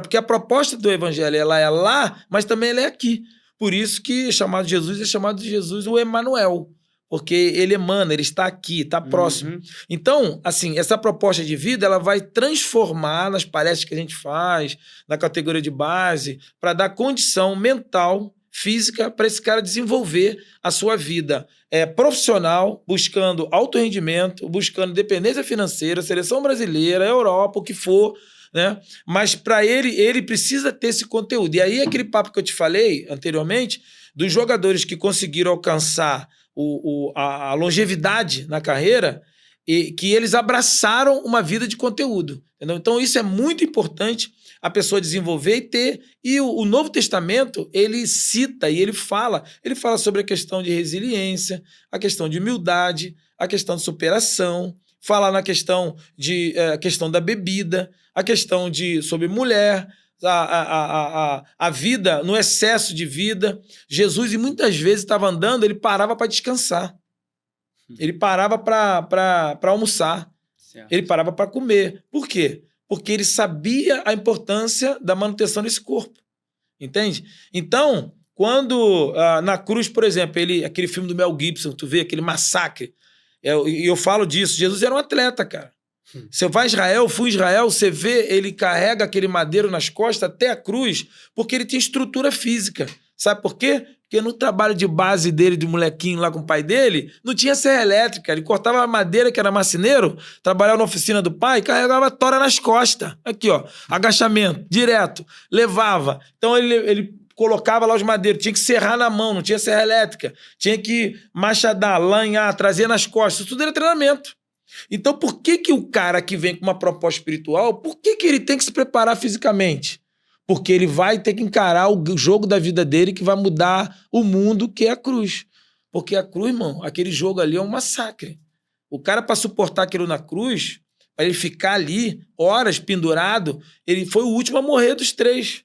porque a proposta do evangelho ela é lá, mas também ela é aqui. Por isso que é chamado de Jesus o Emanuel, porque ele emana, ele está aqui, está próximo. Então, assim, essa proposta de vida ela vai transformar nas palestras que a gente faz, na categoria de base, para dar condição mental, física, para esse cara desenvolver a sua vida profissional, buscando alto rendimento, buscando independência financeira, seleção brasileira, Europa, o que for, né? Mas para ele precisa ter esse conteúdo. E aí aquele papo que eu te falei anteriormente, dos jogadores que conseguiram alcançar a longevidade na carreira, e que eles abraçaram uma vida de conteúdo. Entendeu? Então isso é muito importante a pessoa desenvolver e ter. E o Novo Testamento, ele cita e ele fala sobre a questão de resiliência, a questão de humildade, a questão de superação, fala na questão a questão da bebida, a questão sobre mulher, a vida, no excesso de vida. Jesus, e muitas vezes, estava andando, ele parava para descansar. Ele parava para almoçar. Certo. Ele parava para comer. Por quê? Porque ele sabia a importância da manutenção desse corpo. Entende? Então, quando na cruz, por exemplo, aquele filme do Mel Gibson, tu vê aquele massacre, eu falo disso, Jesus era um atleta, cara. Você vai a Israel, fui a Israel, você vê, ele carrega aquele madeiro nas costas até a cruz, porque ele tem estrutura física. Sabe por quê? Porque no trabalho de base dele, de molequinho lá com o pai dele, não tinha serra elétrica. Ele cortava a madeira, que era marceneiro, trabalhava na oficina do pai, carregava tora nas costas. Aqui, ó, agachamento, direto, levava. Então ele colocava lá os madeiros, tinha que serrar na mão, não tinha serra elétrica, tinha que machadar, lanhar, trazer nas costas, isso tudo era treinamento. Então, por que o cara que vem com uma proposta espiritual, por que ele tem que se preparar fisicamente? Porque ele vai ter que encarar o jogo da vida dele que vai mudar o mundo, que é a cruz. Porque a cruz, irmão, aquele jogo ali é um massacre. O cara, para suportar aquilo na cruz, para ele ficar ali horas pendurado, ele foi o último a morrer dos 3.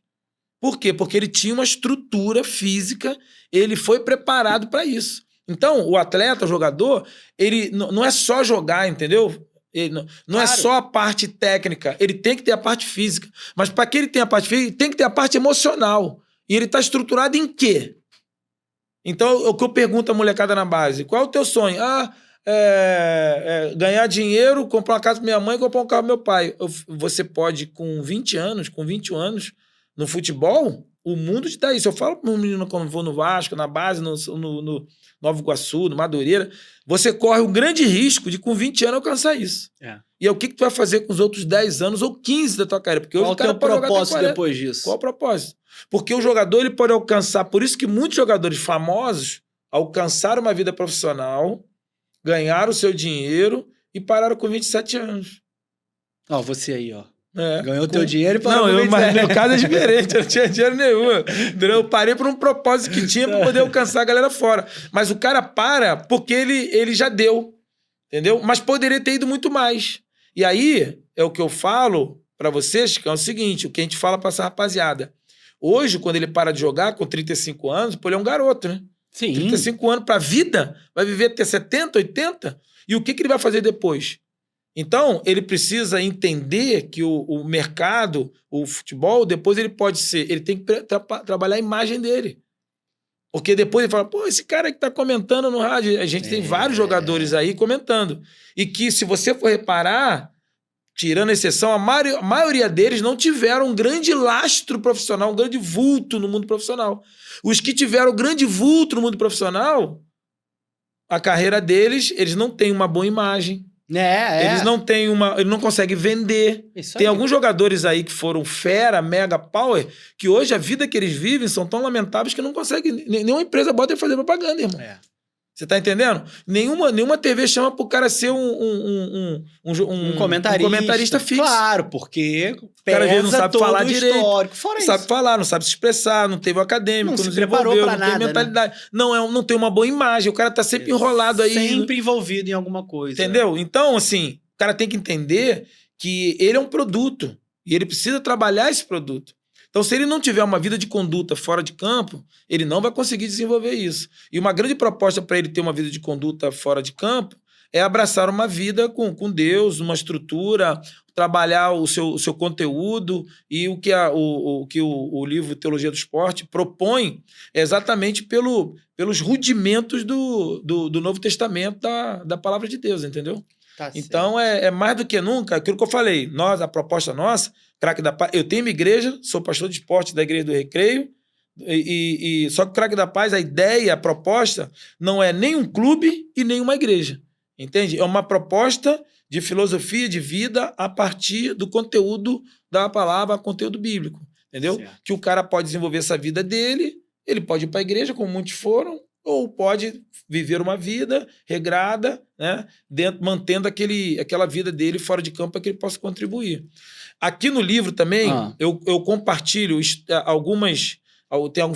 Por quê? Porque ele tinha uma estrutura física, ele foi preparado para isso. Então, o atleta, o jogador, ele não é só jogar, entendeu? Ele não é só a parte técnica, ele tem que ter a parte física. Mas para que ele tenha a parte física, ele tem que ter a parte emocional. E ele está estruturado em quê? Então, o que eu pergunto à molecada na base, qual é o teu sonho? Ganhar dinheiro, comprar uma casa para minha mãe e comprar um carro para meu pai. Você pode, com 20 anos, com 21 anos, no futebol, O mundo te dá isso. Eu falo para um menino quando vou no Vasco, na base, no Nova Iguaçu, no Madureira, você corre um grande risco de com 20 anos alcançar isso. E é o que tu vai fazer com os outros 10 anos ou 15 da tua carreira? Porque hoje Qual o cara é o propósito depois disso? Qual o propósito? Porque o jogador ele pode alcançar, por isso que muitos jogadores famosos alcançaram uma vida profissional, ganharam o seu dinheiro e pararam com 27 anos. Ó, você aí, ó. É, ganhou o teu dinheiro e parou com 27. Mas meu caso é diferente, eu não tinha dinheiro nenhum. Eu parei por um propósito que tinha para poder alcançar a galera fora. Mas o cara para porque ele já deu, entendeu? Mas poderia ter ido muito mais. E aí, é o que eu falo para vocês, que é o seguinte, o que a gente fala para essa rapaziada. Hoje, quando ele para de jogar com 35 anos, pô, ele é um garoto, né? Sim. 35 anos para a vida, vai viver até 70, 80, e o que ele vai fazer depois? Então, ele precisa entender que o mercado, o futebol, depois ele pode ser... Ele tem que trabalhar a imagem dele. Porque depois ele fala, pô, esse cara que tá comentando no rádio... A gente tem vários jogadores aí comentando. E que, se você for reparar, tirando a exceção, a maioria deles não tiveram um grande lastro profissional, um grande vulto no mundo profissional. Os que tiveram grande vulto no mundo profissional, a carreira deles, eles não têm uma boa imagem. Eles não têm ele não consegue vender. Tem alguns jogadores aí que foram fera, mega power, que hoje a vida que eles vivem são tão lamentáveis que não consegue. Nenhuma empresa bota ele fazer propaganda, irmão. Você tá entendendo? Nenhuma TV chama pro cara ser um comentarista fixo. Claro, porque o cara às vezes não sabe falar direito. Não sabe falar, não sabe se expressar, não teve o acadêmico, não se preparou pra nada, tem mentalidade. Né? Não tem uma boa imagem, o cara tá sempre enrolado aí. Sempre envolvido em alguma coisa. Entendeu? Então, assim, o cara tem que entender que ele é um produto e ele precisa trabalhar esse produto. Então, se ele não tiver uma vida de conduta fora de campo, ele não vai conseguir desenvolver isso. E uma grande proposta para ele ter uma vida de conduta fora de campo é abraçar uma vida com Deus, uma estrutura, trabalhar o seu conteúdo, e o que o livro Teologia do Esporte propõe é exatamente pelos rudimentos do Novo Testamento da Palavra de Deus, entendeu? Tá, então, é mais do que nunca aquilo que eu falei. A proposta nossa, Craque da Paz, eu tenho minha igreja, sou pastor de esporte da Igreja do Recreio, só que o Craque da Paz, a ideia, a proposta, não é nem um clube e nem uma igreja. Entende? É uma proposta de filosofia de vida a partir do conteúdo da palavra, conteúdo bíblico. Entendeu? Certo. Que o cara pode desenvolver essa vida dele, ele pode ir para a igreja, como muitos foram, ou pode viver uma vida regrada, né, mantendo aquela vida dele fora de campo para que ele possa contribuir. Aqui no livro também, eu compartilho tem algumas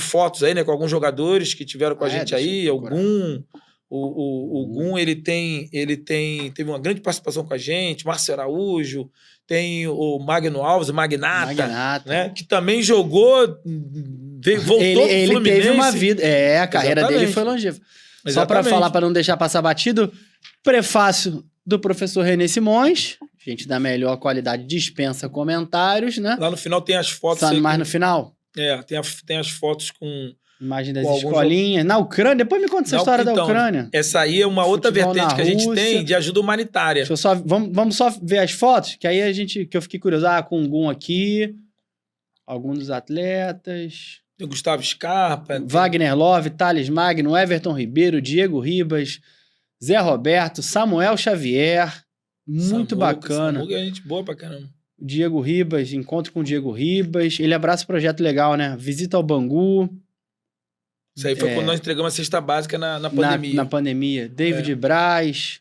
fotos aí, né, com alguns jogadores que tiveram com a gente aí, o Gum, ele teve uma grande participação com a gente, Márcio Araújo, tem o Magno Alves, o Magnata. Né, que também jogou, voltou pro Fluminense. Ele teve uma vida, a carreira dele foi longeva. Só para falar, para não deixar passar batido, prefácio do professor René Simões, gente da melhor qualidade, dispensa comentários, né? Lá no final tem as fotos. Só mais no final? Tem as fotos com... Imagem das escolinhas. Na Ucrânia, depois me conta essa história da Ucrânia. Essa aí é uma outra vertente que a gente tem de ajuda humanitária. Deixa eu só, vamos só ver as fotos, que aí que eu fiquei curioso. Com o Gum aqui, alguns dos atletas... Tem Gustavo Scarpa. Wagner Love, Thales Magno, Everton Ribeiro, Diego Ribas, Zé Roberto, Samuel Xavier. Muito bacana. Samuca é gente boa pra caramba. Diego Ribas, encontro com o Diego Ribas. Ele abraça o projeto legal, né? Visita ao Bangu. Isso aí foi quando nós entregamos a cesta básica na pandemia. Na pandemia. David Braz,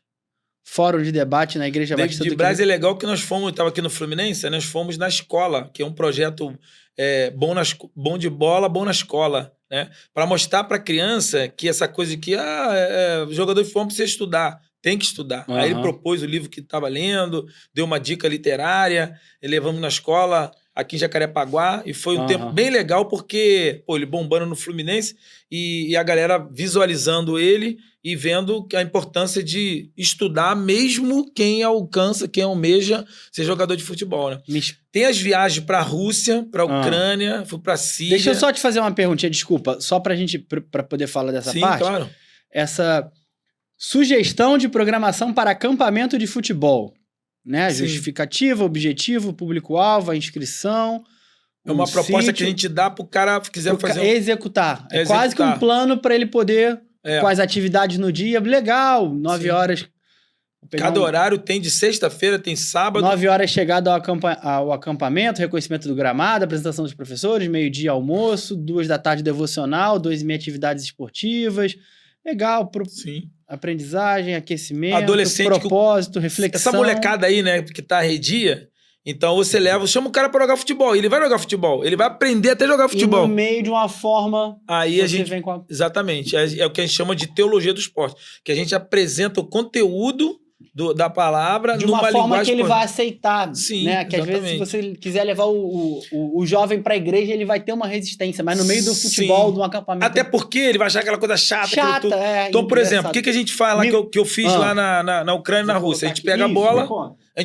fórum de debate na Igreja Batista do David Braz é legal que nós fomos, estava aqui no Fluminense, nós fomos na escola, que é um projeto bom de bola, bom na escola, né? Para mostrar para a criança que essa coisa de que jogador de futebol precisa estudar. Tem que estudar. Aí ele propôs o livro que estava lendo, deu uma dica literária, levamos na escola aqui em Jacarepaguá, e foi um tempo bem legal, porque ele bombando no Fluminense e a galera visualizando ele e vendo a importância de estudar, mesmo quem almeja ser jogador de futebol, né? Tem as viagens para a Rússia, para a Ucrânia, fui para a Síria. Deixa eu só te fazer uma perguntinha, desculpa, só para a gente, para poder falar dessa parte. Sim, claro. Essa sugestão de programação para acampamento de futebol, né? Justificativa, objetivo, público-alvo, a inscrição. É uma proposta sítio, que a gente dá pro cara que quiser fazer... Executar. É Executar. quase que um plano para ele poder, com as atividades no dia, legal, 9 horas... Cada horário tem de sexta-feira, tem sábado. 9 horas chegado ao acampamento, reconhecimento do gramado, apresentação dos professores, meio-dia almoço, 2 da tarde devocional, 2h30 atividades esportivas. Legal, aprendizagem, aquecimento, adolescente, propósito, reflexão. Essa molecada aí, né, que tá arredia, então você chama o cara pra jogar futebol, ele vai jogar futebol, ele vai aprender até jogar futebol. E no meio de uma forma... Aí a gente... Exatamente, é o que a gente chama de teologia do esporte, que a gente apresenta o conteúdo da palavra de uma forma que ele vai aceitar. Sim, né? Que exatamente. Às vezes, se você quiser levar o jovem pra igreja, ele vai ter uma resistência, mas no meio do futebol, de um acampamento... Até porque ele vai achar aquela coisa chata. Então, por exemplo, o que a gente faz lá, que eu fiz lá na Ucrânia e na Rússia? A gente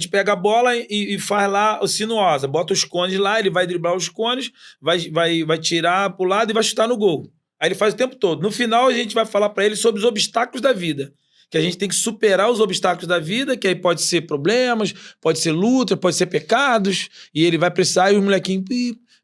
pega a bola, e faz lá o sinuosa, bota os cones lá, ele vai driblar os cones, vai tirar pro lado e vai chutar no gol. Aí ele faz o tempo todo. No final, a gente vai falar pra ele sobre os obstáculos da vida. Que a gente tem que superar os obstáculos da vida, que aí pode ser problemas, pode ser luta, pode ser pecados, e ele vai precisar, e o molequinho,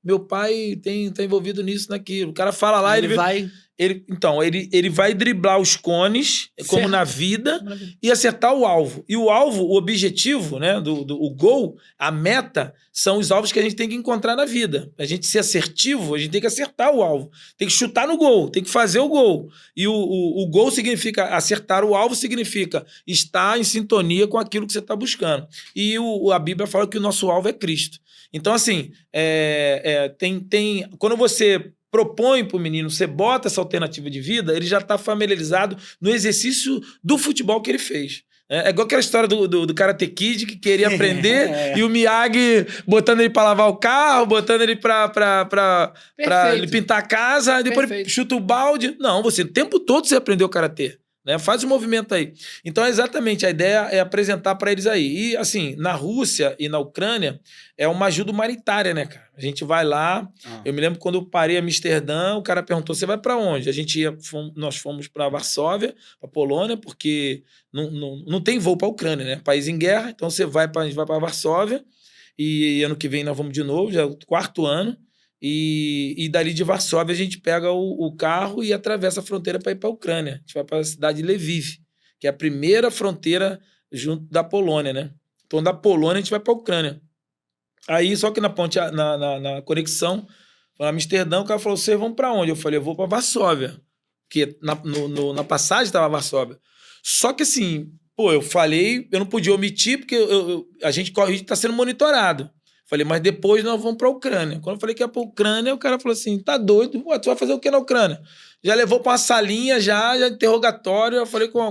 meu pai tá envolvido nisso, naquilo. O cara fala lá, ele vai driblar os cones, como na vida, e acertar o alvo. E o alvo, o objetivo, né, o gol, a meta, são os alvos que a gente tem que encontrar na vida. A gente ser assertivo, a gente tem que acertar o alvo. Tem que chutar no gol, tem que fazer o gol. E o gol significa, acertar o alvo significa estar em sintonia com aquilo que você está buscando. E a Bíblia fala que o nosso alvo é Cristo. Então, assim, quando você propõe para o menino, você bota essa alternativa de vida, ele já está familiarizado no exercício do futebol que ele fez. É igual aquela história do Karate Kid que queria aprender e o Miyagi botando ele para lavar o carro, botando ele para ele pintar a casa, depois ele chuta o balde. Não, você o tempo todo você aprendeu Karatê. Né? Faz o movimento aí. Então, exatamente, a ideia é apresentar para eles aí. E, assim, na Rússia e na Ucrânia, é uma ajuda humanitária, né, cara? A gente vai lá. Eu me lembro quando eu parei em Amsterdã, o cara perguntou, você vai para onde? Nós fomos para Varsóvia, para Polônia, porque não tem voo para a Ucrânia, né? País em guerra. Então, a gente vai para Varsóvia e ano que vem nós vamos de novo, já é o 4º ano. E dali de Varsóvia a gente pega o carro e atravessa a fronteira para ir para a Ucrânia. A gente vai para a cidade de Lviv, que é a primeira fronteira junto da Polônia, né? Então, da Polônia a gente vai para a Ucrânia. Aí, só que na ponte, na conexão, para Amsterdã, o cara falou, vocês vão para onde? Eu falei, eu vou para Varsóvia. Porque na passagem estava Varsóvia. Só que assim, eu falei, eu não podia omitir, porque a gente está sendo monitorado. Falei, mas depois nós vamos para a Ucrânia. Quando eu falei que ia para a Ucrânia, o cara falou assim, tá doido? Ué, tu vai fazer o que na Ucrânia? Já levou para uma salinha, já interrogatório. Eu falei com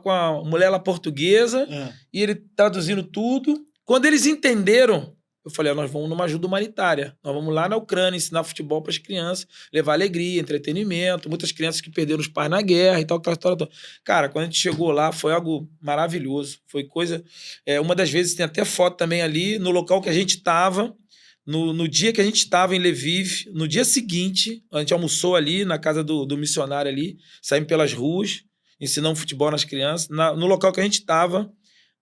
a mulher lá portuguesa, e ele traduzindo tudo. Quando eles entenderam, eu falei, nós vamos numa ajuda humanitária. Nós vamos lá na Ucrânia ensinar futebol para as crianças, levar alegria, entretenimento, muitas crianças que perderam os pais na guerra e tal, aquela história toda. Cara, quando a gente chegou lá, foi algo maravilhoso. Foi coisa... uma das vezes tem até foto também ali, no local que a gente estava, no dia que a gente estava em Lviv, no dia seguinte, a gente almoçou ali na casa do missionário ali, saímos pelas ruas, ensinamos futebol nas crianças. No local que a gente estava,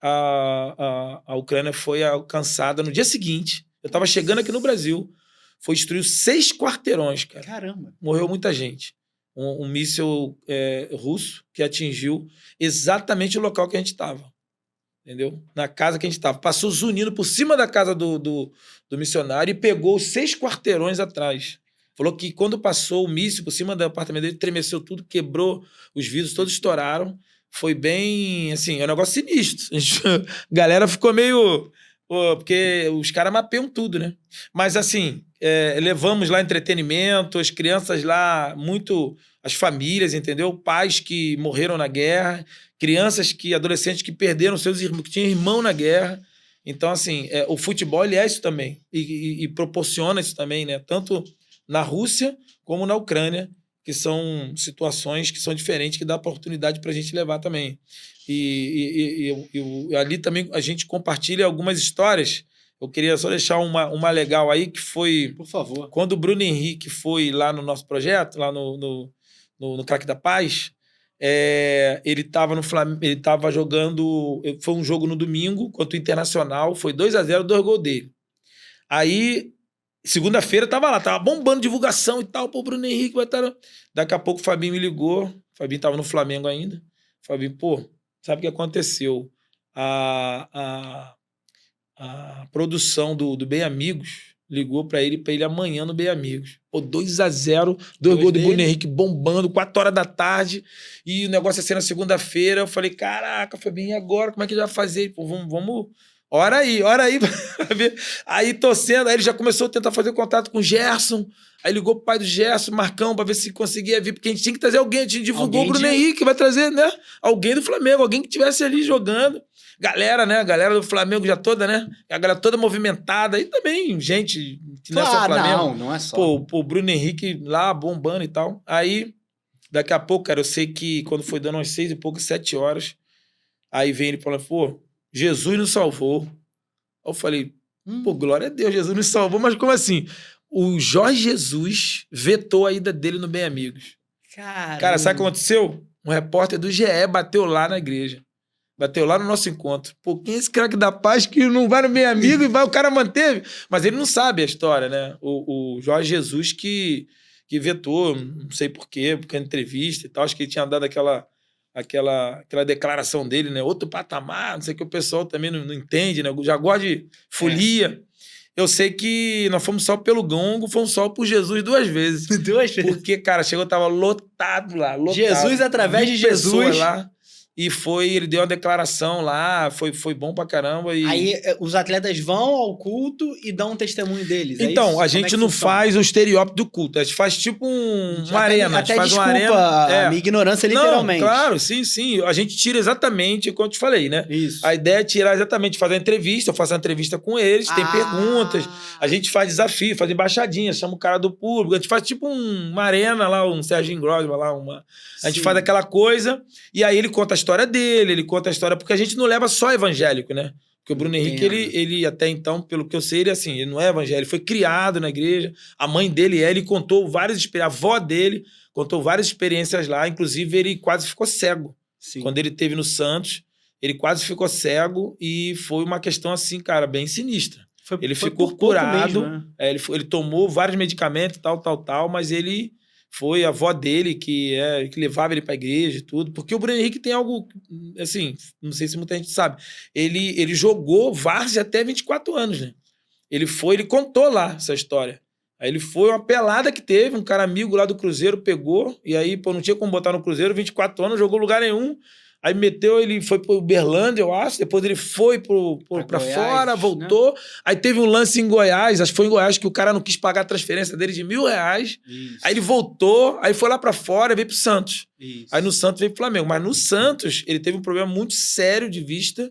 a Ucrânia foi alcançada no dia seguinte. Eu estava chegando aqui no Brasil. Destruiu 6 quarteirões, cara. Caramba. Morreu muita gente. Um míssil russo que atingiu exatamente o local que a gente estava. Entendeu? Na casa que a gente estava. Passou zunindo por cima da casa do missionário e pegou os 6 quarteirões atrás. Falou que quando passou o míssil por cima do apartamento dele, tremeceu tudo, quebrou os vidros, todos estouraram. Foi bem, assim, é um negócio sinistro. A galera ficou meio... porque os caras mapeiam tudo, né? Mas, assim, levamos lá entretenimento, as crianças lá, as famílias, entendeu? Pais que morreram na guerra, adolescentes que perderam seus irmãos, que tinham irmão na guerra. Então, assim, o futebol, ele é isso também. E proporciona isso também, né? Tanto na Rússia como na Ucrânia, que são situações que são diferentes, que dá oportunidade para a gente levar também. E ali também a gente compartilha algumas histórias. Eu queria só deixar uma legal aí, que foi... Por favor. Quando o Bruno Henrique foi lá no nosso projeto, lá no Craque da Paz, ele estava no Flamengo, ele estava jogando... Foi um jogo no domingo, contra o Internacional, foi 2-0, 2 gols dele. Aí Segunda-feira tava lá, tava bombando divulgação e tal. Pô, o Bruno Henrique vai estar... Daqui a pouco o Fabinho me ligou. O Fabinho tava no Flamengo ainda. O Fabinho, pô, sabe o que aconteceu? A produção do Bem Amigos ligou pra ele amanhã no Bem Amigos. Pô, 2-0, 2 gols do Bruno Henrique bombando, 4 horas da tarde, e o negócio ia ser na segunda-feira. Eu falei, caraca, Fabinho, e agora? Como é que ele vai fazer? Pô, vamos... Ora aí. Aí torcendo, aí ele já começou a tentar fazer contato com o Gerson. Aí ligou pro pai do Gerson, Marcão, pra ver se conseguia vir, porque a gente tinha que trazer alguém. A gente divulgou o Bruno Henrique, vai trazer, né? Alguém do Flamengo, alguém que estivesse ali jogando. Galera, né? A galera do Flamengo já toda, né? A galera toda movimentada. E também gente que não é só Flamengo. Não é só. Pô, o Bruno Henrique lá bombando e tal. Aí, daqui a pouco, cara, eu sei que quando foi dando umas 6 e pouco, 7 horas, aí vem ele falando, pô, Jesus nos salvou. Aí eu falei, pô, glória a Deus, Jesus nos salvou. Mas como assim? O Jorge Jesus vetou a ida dele no Bem Amigos. Caramba. Cara, sabe o que aconteceu? Um repórter do GE bateu lá na igreja. Bateu lá no nosso encontro. Pô, quem é esse craque da paz que não vai no Bem Amigo e vai, o cara manteve? Mas ele não sabe a história, né? O Jorge Jesus que vetou, não sei por quê, porque entrevista e tal, acho que ele tinha dado aquela declaração dele, né? Outro patamar, não sei o que o pessoal também não entende, né? Já gosta de folia. Eu sei que nós fomos só pelo gongo, fomos só por Jesus 2 vezes. 2 vezes? Porque, cara, chegou, tava lotado lá, lotado. Jesus através de Jesus. Lá. E ele deu uma declaração lá, foi bom pra caramba. E... Aí os atletas vão ao culto e dão um testemunho deles. Então, a gente não faz o estereótipo do culto, a gente faz tipo uma arena. Até faz desculpa uma arena, a minha ignorância, literalmente. Não, claro, sim. A gente tira exatamente o que eu te falei, né? Isso. A ideia é tirar exatamente, fazer uma entrevista, eu faço uma entrevista com eles, tem perguntas, a gente faz desafio, faz embaixadinha, chama o cara do público, a gente faz tipo uma arena lá, um Serginho Grosma lá, a gente faz aquela coisa, e aí ele conta a história dele, ele conta a história, porque a gente não leva só evangélico, né? Porque o Bruno Henrique, ele até então, pelo que eu sei, ele não é evangélico, ele foi criado na igreja, a mãe dele ele contou várias experiências, a avó dele contou várias experiências lá, inclusive ele quase ficou cego. Sim. Quando ele esteve no Santos, ele quase ficou cego e foi uma questão assim, cara, bem sinistra. Ele ficou curado, mesmo, né? Ele tomou vários medicamentos, tal, mas ele... Foi a avó dele que levava ele pra igreja e tudo. Porque o Bruno Henrique tem algo, assim, não sei se muita gente sabe. Ele jogou várzea até 24 anos, né? Ele contou lá essa história. Aí ele foi uma pelada que teve, um cara amigo lá do Cruzeiro pegou, e aí, pô, não tinha como botar no Cruzeiro, 24 anos, jogou lugar nenhum. Aí ele foi pro Uberlândia, eu acho, depois ele foi pra Goiás, fora, voltou. Né? Aí teve um lance em Goiás, acho que foi em Goiás, que o cara não quis pagar a transferência dele de R$1.000. Isso. Aí ele voltou, aí foi lá pra fora e veio pro Santos. Isso. Aí no Santos veio pro Flamengo. Mas no Santos, ele teve um problema muito sério de vista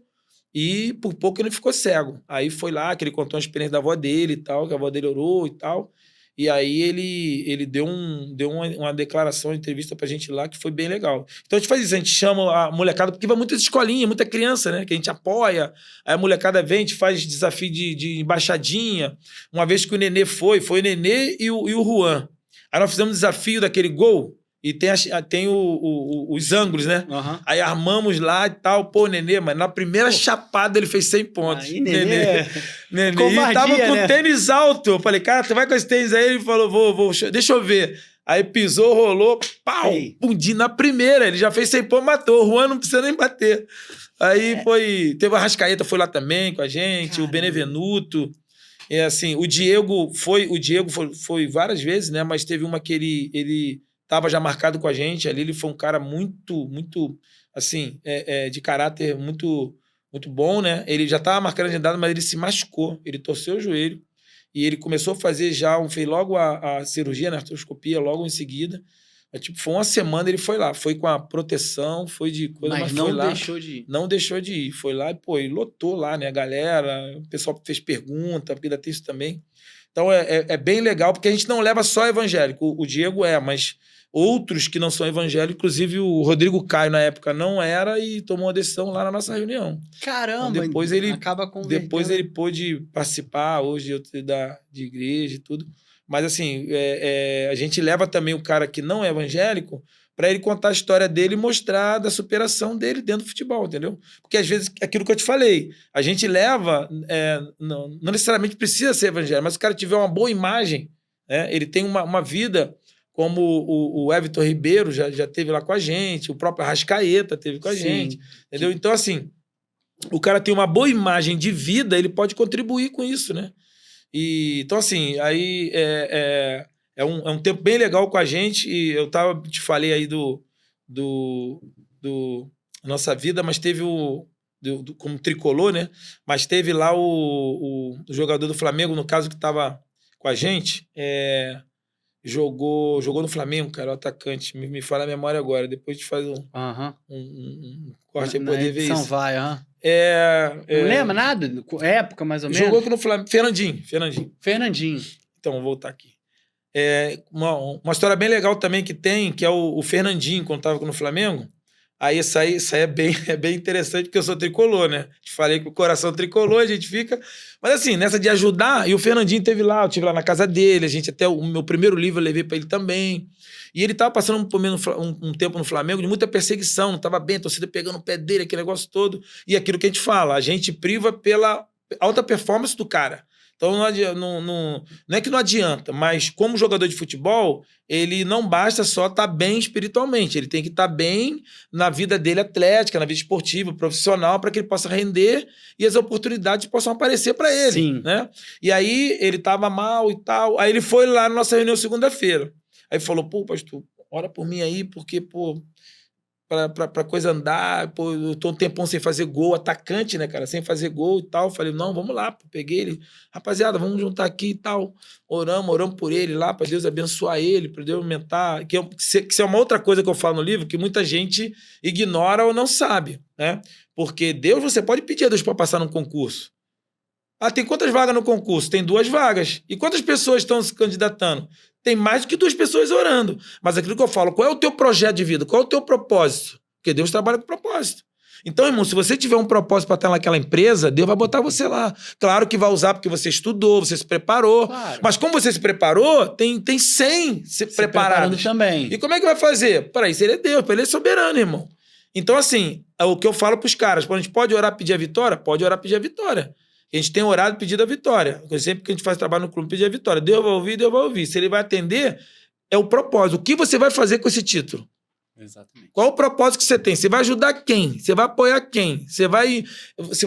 e por pouco ele ficou cego. Aí foi lá que ele contou a experiência da avó dele e tal, que a avó dele orou e tal. E aí ele deu uma declaração, uma entrevista pra gente lá que foi bem legal. Então a gente faz isso, a gente chama a molecada, porque vai muita escolinha, muita criança, né? Que a gente apoia. Aí a molecada vem, a gente faz desafio de embaixadinha. Uma vez que o Nenê foi o Nenê e o Juan. Aí nós fizemos um desafio daquele gol. E tem os ângulos, né? Uhum. Aí armamos lá e tal. Pô, Nenê, mas na primeira chapada ele fez 100 pontos. Aí, Nenê. E tava com tênis alto. Eu falei, cara, tu vai com esse tênis aí? Ele falou, vou, deixa eu ver. Aí pisou, rolou, pau, pundim na primeira. Ele já fez 100 pontos, matou. O Juan não precisa nem bater. Aí teve a Arrascaeta, foi lá também com a gente, caramba. O Benevenuto. É assim, o Diego foi várias vezes, né? Mas teve uma que ele estava já marcado com a gente ali, ele foi um cara muito, assim, de caráter muito, muito bom, né? Ele já estava marcando agendado, mas ele se machucou, ele torceu o joelho e ele começou a fazer fez logo a cirurgia, na artroscopia, logo em seguida. Foi uma semana, ele foi lá, foi com a proteção, foi de coisa, mas não foi lá, deixou de ir. Não deixou de ir, foi lá e, ele lotou lá, né, a galera, o pessoal fez pergunta, porque ainda tem isso também. Então é bem legal, porque a gente não leva só evangélico, o Diego mas outros que não são evangélicos, inclusive o Rodrigo Caio, na época, não era e tomou uma decisão lá na nossa reunião. Caramba! Então, depois ele acaba convertendo. Depois ele pôde participar hoje de igreja e tudo. Mas, assim, a gente leva também o cara que não é evangélico, para ele contar a história dele e mostrar da superação dele dentro do futebol, entendeu? Porque às vezes, aquilo que eu te falei, a gente leva, não necessariamente precisa ser evangélico, mas se o cara tiver uma boa imagem, ele tem uma vida, como o Everton Ribeiro já teve lá com a gente, o próprio Arrascaeta teve com a gente, entendeu? Então, assim, o cara tem uma boa imagem de vida, ele pode contribuir com isso, né? Então, assim, aí é um tempo bem legal com a gente, e eu te falei aí do Nossa Vida, mas teve como tricolor, né? Mas teve lá o jogador do Flamengo, no caso, que estava com a gente, jogou no Flamengo, cara, o atacante, me fala a memória agora, depois a gente faz um corte aí poder ver isso. Vai, não lembra nada? Época, mais ou menos? Jogou aqui no Flamengo. Fernandinho. Então, vou voltar aqui. Uma história bem legal também que é o Fernandinho, quando estava no Flamengo. Aí isso aí é bem interessante, porque eu sou tricolor, né? Te falei que o coração tricolor, a gente fica... Mas assim, nessa de ajudar, e o Fernandinho teve lá, eu estive lá na casa dele, até o meu primeiro livro eu levei para ele também. E ele estava passando um tempo no Flamengo de muita perseguição, não estava bem, a torcida pegando o pé dele, aquele negócio todo. E aquilo que a gente fala, a gente priva pela alta performance do cara. Então não é que não adianta, mas como jogador de futebol, ele não basta só estar bem espiritualmente, ele tem que estar bem na vida dele atlética, na vida esportiva, profissional, para que ele possa render e as oportunidades possam aparecer para ele. Sim. Né? E aí ele estava mal e tal, aí ele foi lá na nossa reunião segunda-feira. Aí falou, pô, pastor, ora por mim aí, porque, pô, pra coisa andar, pô, eu tô um tempão sem fazer gol, atacante, né, cara, sem fazer gol e tal. Falei, não, vamos lá, pô. Peguei ele, rapaziada, vamos juntar aqui e tal. Oramos por ele lá, pra Deus abençoar ele, pra Deus aumentar. Que é uma outra coisa que eu falo no livro, que muita gente ignora ou não sabe, né? Porque Deus, você pode pedir a Deus pra passar num concurso. Tem quantas vagas no concurso? Tem 2 vagas. E quantas pessoas estão se candidatando? Tem mais do que 2 pessoas orando. Mas aquilo que eu falo, qual é o teu projeto de vida? Qual é o teu propósito? Porque Deus trabalha com propósito. Então, irmão, se você tiver um propósito para estar naquela empresa, Deus vai botar você lá. Claro que vai usar porque você estudou, você se preparou. Claro. Mas como você se preparou, tem 100 se preparados também. E como é que vai fazer? Para isso ele é Deus, para ele é soberano, irmão. Então, assim, é o que eu falo para os caras. A gente pode orar, pedir a vitória? Pode orar, pedir a vitória. A gente tem orado e pedido a vitória. Sempre que a gente faz trabalho no clube, pedir a vitória. Deus vai ouvir, Deus vai ouvir. Se ele vai atender, é o propósito. O que você vai fazer com esse título? Exatamente. Qual o propósito que você tem? Você vai ajudar quem? Você vai apoiar quem? Você vai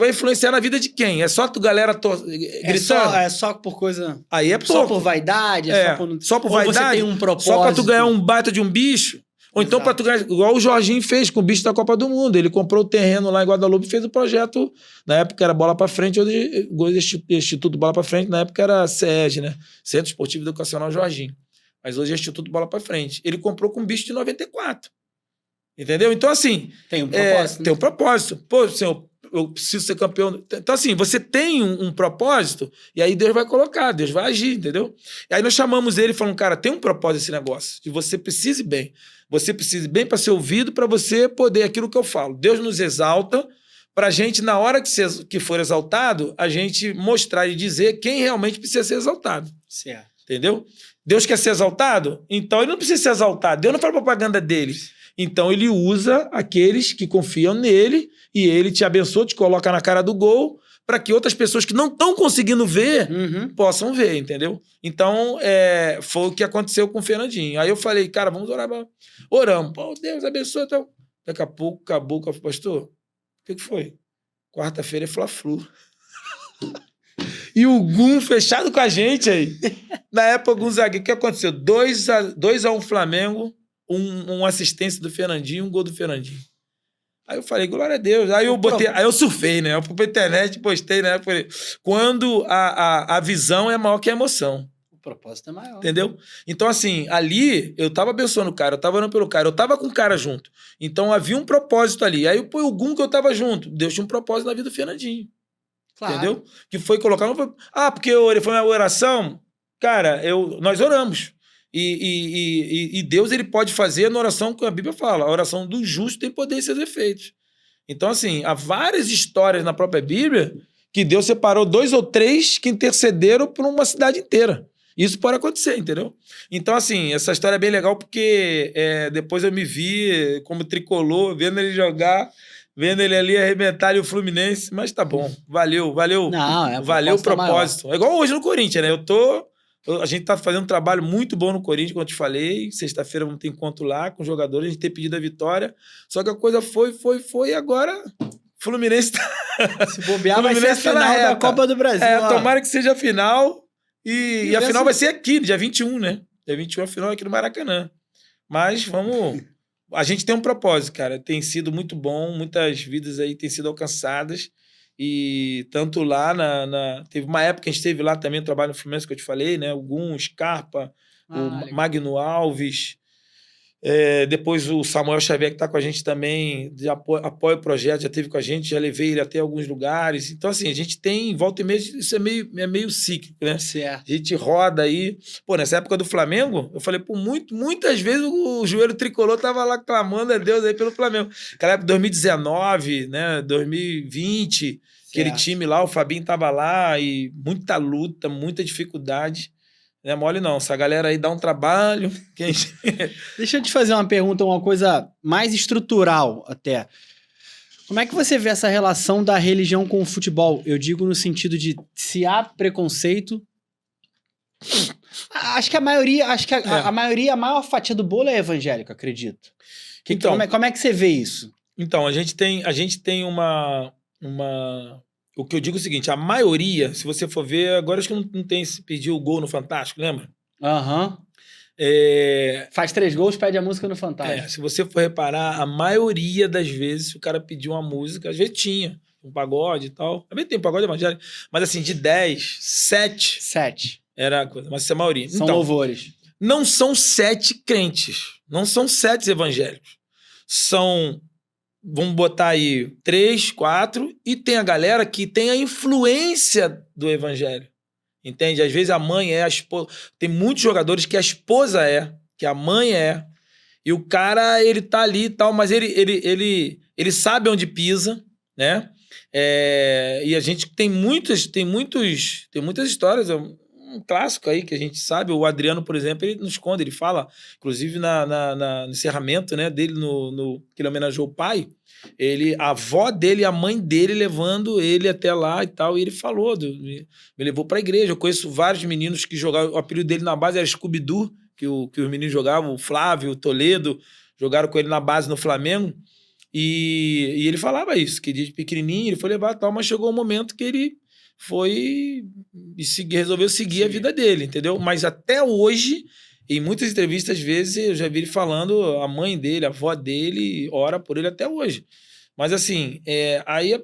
influenciar na vida de quem? É só tu galera gritando? É só por coisa... Aí é pouco. Só por vaidade? Só por vaidade? Ou você tem um propósito? Só pra tu ganhar um baita de um bicho? Ou então para tu ganhar, igual o Jorginho fez com o bicho da Copa do Mundo. Ele comprou o terreno lá em Guadalupe e fez o projeto. Na época era Bola para Frente, hoje Instituto Bola para Frente, na época era SEG, né? Centro Esportivo Educacional Jorginho. Mas hoje é Instituto Bola para Frente. Ele comprou com um bicho de 94. Entendeu? Então, assim... Tem um propósito. Tem um propósito. Pô, senhor, eu preciso ser campeão. Então, assim, você tem um propósito e aí Deus vai colocar, Deus vai agir, entendeu? E aí nós chamamos ele e falamos, cara, tem um propósito esse negócio, de você precise bem. Você precisa bem para ser ouvido, para você poder, aquilo que eu falo. Deus nos exalta para a gente, na hora que for exaltado, a gente mostrar e dizer quem realmente precisa ser exaltado. Certo. Entendeu? Deus quer ser exaltado? Então ele não precisa ser exaltado. Deus não faz propaganda dele. Então ele usa aqueles que confiam nele e ele te abençoa, te coloca na cara do gol para que outras pessoas que não estão conseguindo ver possam ver, entendeu? Então, foi o que aconteceu com o Fernandinho. Aí eu falei, cara, vamos orar. Oramos. Pô, Deus abençoe. Então. Daqui a pouco, acabou. Pastor, o que foi? Quarta-feira é Fla-Flu. E o Gum fechado com a gente aí. Na época, o Gonzaga, o que aconteceu? 2-1 Flamengo, uma assistência do Fernandinho, um gol do Fernandinho. Aí eu falei, glória a Deus. Aí eu surfei, né? Eu fui pra internet, postei, né? Falei, quando a visão é maior que a emoção. O propósito é maior. Entendeu? Então, assim, ali eu tava abençoando o cara, eu tava orando pelo cara, eu tava com o cara junto. Então havia um propósito ali. Aí o Gum que eu tava junto, Deus tinha um propósito na vida do Fernandinho. Claro. Entendeu? Que foi colocar... porque foi uma oração. Cara, nós oramos. E Deus, ele pode fazer na oração que a Bíblia fala. A oração do justo tem poder e seus efeitos. Então, assim, há várias histórias na própria Bíblia que Deus separou 2 ou 3 que intercederam por uma cidade inteira. Isso pode acontecer, entendeu? Então, assim, essa história é bem legal porque depois eu me vi como tricolor, vendo ele jogar, vendo ele ali arrebentar ali o Fluminense, mas tá bom, valeu Não, o propósito. Maior. É igual hoje no Corinthians, né? A gente tá fazendo um trabalho muito bom no Corinthians, como eu te falei, sexta-feira vamos ter encontro lá com os jogadores, a gente tem pedido a vitória, só que a coisa foi, e agora Fluminense tá... Se bobear vai ser a final da Copa do Brasil. Tomara que seja a final. E a final vai ser aqui, dia 21, né? Dia 21 a final aqui no Maracanã. Mas vamos... A gente tem um propósito, cara. Tem sido muito bom, muitas vidas aí têm sido alcançadas. E tanto lá Teve uma época que a gente esteve lá também, no trabalho no Fluminense que eu te falei, né? O Gum, Scarpa, o Magno Alves... depois o Samuel Xavier, que está com a gente também, apoia o projeto, já esteve com a gente, já levei ele até alguns lugares. Então, assim, a gente tem, volta e meia, isso é meio cíclico, né? Certo. A gente roda aí. Pô, nessa época do Flamengo, eu falei, pô, muitas vezes o joelho tricolor tava lá clamando a Deus aí pelo Flamengo. Aquela época de 2019, né? 2020, aquele time lá, o Fabinho tava lá e muita luta, muita dificuldade. Não é mole não, essa galera aí dá um trabalho. Deixa eu te fazer uma pergunta, uma coisa mais estrutural até. Como é que você vê essa relação da religião com o futebol? Eu digo no sentido de se há preconceito... Acho que a maioria, a maior fatia do bolo é evangélica, acredito. Então, como é que você vê isso? Então, a gente tem uma... O que eu digo é o seguinte, a maioria, se você for ver, agora acho que não tem se pedir o gol no Fantástico, lembra? Aham. Faz 3 gols, pede a música no Fantástico. Se você for reparar, a maioria das vezes, se o cara pediu uma música, às vezes tinha um pagode e tal. Às vezes tem pagode evangélico, mas assim, de 10, 7 era a coisa, mas a maioria. São louvores. Não são 7 crentes, não são 7 evangélicos. São... Vamos botar aí 3, 4, e tem a galera que tem a influência do evangelho. Entende? Às vezes a mãe é a esposa. Tem muitos jogadores que a esposa que a mãe e o cara, ele tá ali e tal, mas ele sabe onde pisa, né? E a gente tem muitas histórias. Um clássico aí que a gente sabe, o Adriano, por exemplo, ele nos conta, ele fala, inclusive no encerramento, né, dele, que ele homenageou o pai, a avó dele e a mãe dele levando ele até lá e tal, e ele falou, me levou pra igreja. Eu conheço vários meninos que jogavam, o apelido dele na base era Scooby-Doo, que os meninos jogavam, o Flávio, o Toledo, jogaram com ele na base no Flamengo, e ele falava isso, que de pequenininho ele foi levar e tal, mas chegou um momento que ele foi e resolveu seguir a vida dele, entendeu? Mas até hoje, em muitas entrevistas, às vezes, eu já vi ele falando, a mãe dele, a avó dele, ora por ele até hoje. Mas assim, aí,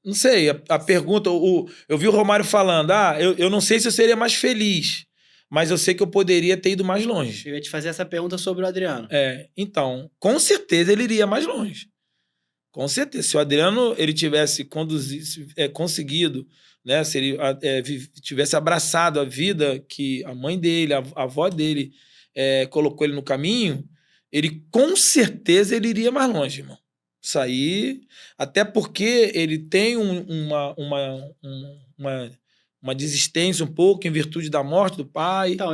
não sei, a pergunta, eu vi o Romário falando, eu não sei se eu seria mais feliz, mas eu sei que eu poderia ter ido mais longe. Eu ia te fazer essa pergunta sobre o Adriano. Então, com certeza ele iria mais longe. Com certeza. Se o Adriano ele tivesse conseguido, né, se ele tivesse abraçado a vida que a mãe dele, a avó dele colocou ele no caminho, ele com certeza ele iria mais longe, irmão. Isso aí, até porque ele tem uma desistência um pouco em virtude da morte do pai. Então,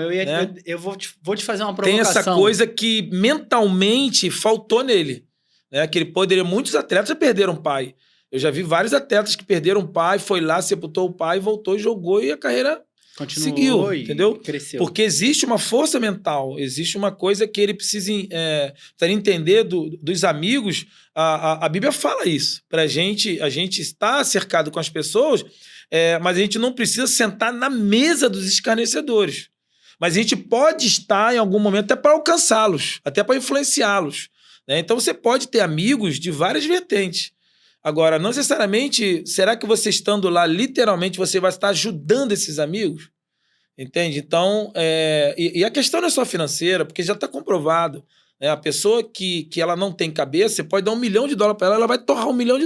eu vou te fazer uma provocação. Tem essa coisa que mentalmente faltou nele. Né? Que ele poderia... Muitos atletas já perderam pai. Eu já vi vários atletas que perderam o pai, foi lá, sepultou o pai, voltou, jogou e a carreira seguiu, entendeu? Cresceu. Porque existe uma força mental, existe uma coisa que ele precisa entender dos amigos. A Bíblia fala isso. A gente está cercado com as pessoas, mas a gente não precisa sentar na mesa dos escarnecedores. Mas a gente pode estar em algum momento até para alcançá-los, até para influenciá-los. Né? Então você pode ter amigos de várias vertentes. Agora, não necessariamente, será que você estando lá, literalmente, você vai estar ajudando esses amigos? Entende? Então, e a questão não é só financeira, porque já está comprovado. Né? A pessoa que ela não tem cabeça, você pode dar $1 milhão para ela vai torrar $1 milhão.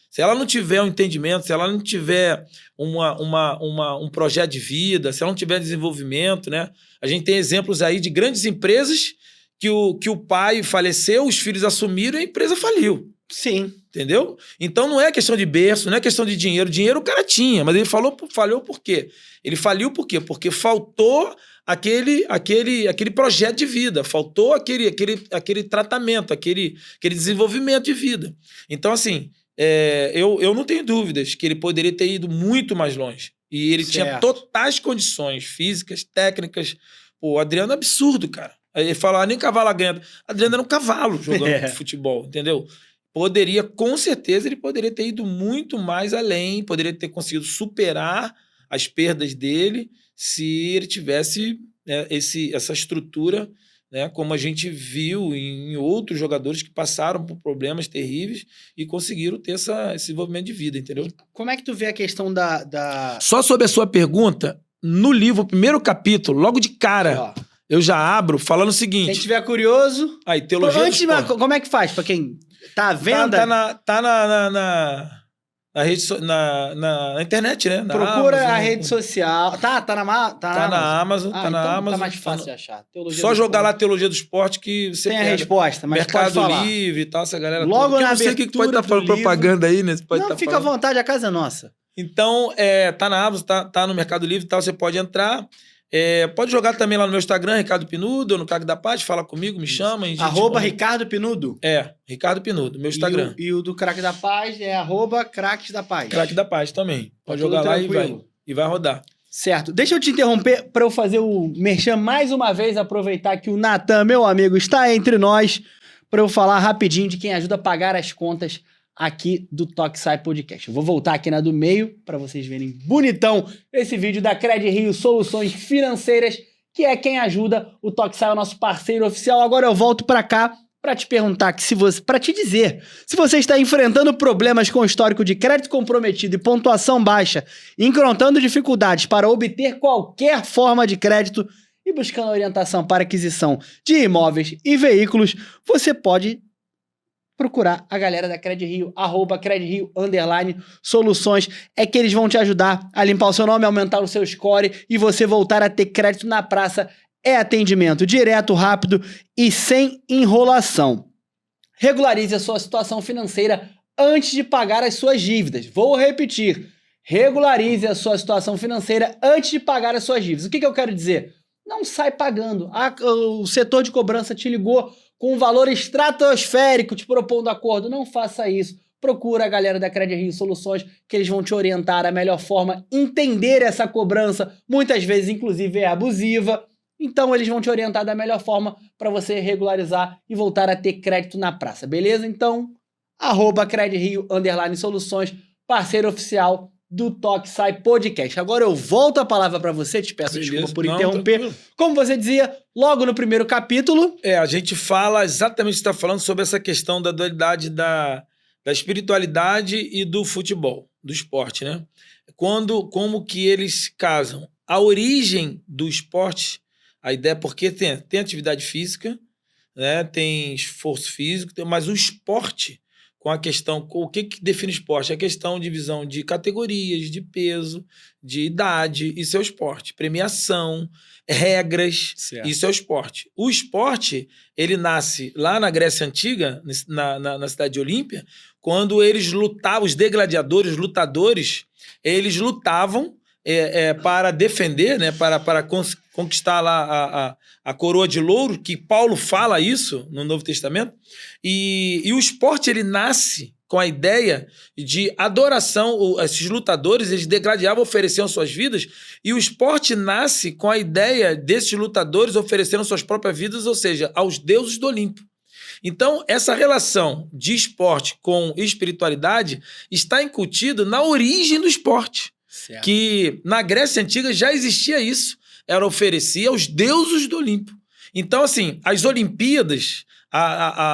Se ela não tiver um entendimento, se ela não tiver um projeto de vida, se ela não tiver desenvolvimento, né? A gente tem exemplos aí de grandes empresas que o pai faleceu, os filhos assumiram e a empresa faliu. Sim. Entendeu? Então não é questão de berço, não é questão de dinheiro. Dinheiro o cara tinha, mas ele falhou por quê? Ele faliu por quê? Porque faltou aquele projeto de vida, faltou aquele tratamento, aquele desenvolvimento de vida. Então, assim, eu não tenho dúvidas que ele poderia ter ido muito mais longe. E ele tinha totais condições físicas, técnicas. Pô, o Adriano é absurdo, cara. Aí ele fala, nem cavalo aguenta. Adriano era um cavalo jogando futebol, entendeu? Com certeza, ele poderia ter ido muito mais além, poderia ter conseguido superar as perdas dele se ele tivesse essa estrutura, né, como a gente viu em outros jogadores que passaram por problemas terríveis e conseguiram ter esse desenvolvimento de vida, entendeu? Como é que tu vê a questão da... Só sobre a sua pergunta, no livro, o primeiro capítulo, logo de cara... Aqui, eu já abro falando o seguinte... Quem tiver curioso... Aí, teologia do esporte. Como é que faz? Pra quem tá à venda? Tá na internet, né? Na Procura Amazon, a rede social. Tá na Amazon. Tá na Amazon. Tá mais fácil de achar. Só jogar lá Teologia do Esporte que você tem a resposta, mas Mercado pode falar. Livre e tal, essa galera logo toda. na eu não sei o que pode estar falando propaganda aí, né? Não, fica à vontade, a casa é nossa. Então, tá na Amazon, tá no Mercado Livre e tal, você pode entrar. Pode jogar também lá no meu Instagram, Ricardo Pinudo, ou no Craque da Paz, fala comigo, me chama. @ Ricardo Pinudo. Ricardo Pinudo, meu Instagram. E o do Craque da Paz é @ Craques da Paz. Craque da Paz também. Pode jogar lá e vai rodar. Certo. Deixa eu te interromper para eu fazer o merchan mais uma vez, aproveitar que o Natan, meu amigo, está entre nós, para eu falar rapidinho de quem ajuda a pagar as contas aqui do Tocsai Podcast. Eu vou voltar aqui na do meio para vocês verem bonitão esse vídeo da Cred Rio Soluções Financeiras, que é quem ajuda o Tocsai, o nosso parceiro oficial. Agora eu volto para cá para te perguntar para te dizer, se você está enfrentando problemas com histórico de crédito comprometido e pontuação baixa, encontrando dificuldades para obter qualquer forma de crédito e buscando orientação para aquisição de imóveis e veículos, você pode procurar a galera da Cred Rio, @CredRio _soluções, é que eles vão te ajudar a limpar o seu nome, aumentar o seu score e você voltar a ter crédito na praça. É atendimento direto, rápido e sem enrolação. Regularize a sua situação financeira antes de pagar as suas dívidas. Vou repetir. Regularize a sua situação financeira antes de pagar as suas dívidas. O que eu quero dizer? Não sai pagando. O setor de cobrança te ligou com um valor estratosférico te propondo acordo. Não faça isso. Procura a galera da Cred Rio Soluções, que eles vão te orientar a melhor forma, entender essa cobrança, muitas vezes inclusive é abusiva. Então eles vão te orientar da melhor forma para você regularizar e voltar a ter crédito na praça, beleza? Então, @CredRio _soluções, parceiro oficial do Tocsai Podcast. Agora eu volto a palavra para você, te peço desculpa por interromper. Tranquilo. Como você dizia, logo no primeiro capítulo... A gente fala exatamente o que você está falando sobre essa questão da dualidade da espiritualidade e do futebol, do esporte, né? Como que eles casam. A origem do esporte, a ideia, porque tem atividade física, né? Tem esforço físico, mas o esporte... com a questão, o que define esporte? A questão de divisão de categorias, de peso, de idade, isso é o esporte. Premiação, regras, certo. Isso é o esporte. O esporte, ele nasce lá na Grécia Antiga, na cidade de Olímpia, quando eles lutavam, os degladiadores, os lutadores, eles lutavam para defender, né, para conquistar lá a coroa de louro, que Paulo fala isso no Novo Testamento, e o esporte ele nasce com a ideia de adoração. Esses lutadores, eles degladiavam, ofereciam suas vidas, e o esporte nasce com a ideia desses lutadores oferecendo suas próprias vidas, ou seja, aos deuses do Olimpo. Então, essa relação de esporte com espiritualidade está incutida na origem do esporte. Certo. Que na Grécia Antiga já existia isso. Era oferecer aos deuses do Olimpo. Então, assim, as Olimpíadas,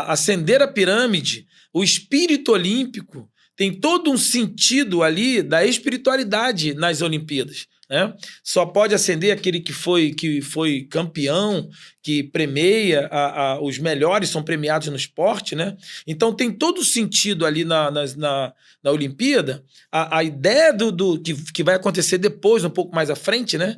ascender a pirâmide, o espírito olímpico, tem todo um sentido ali da espiritualidade nas Olimpíadas, né? Só pode ascender aquele que foi campeão, que premia, os melhores são premiados no esporte, né? Então tem todo o sentido ali na Olimpíada, a ideia do que vai acontecer depois, um pouco mais à frente, né?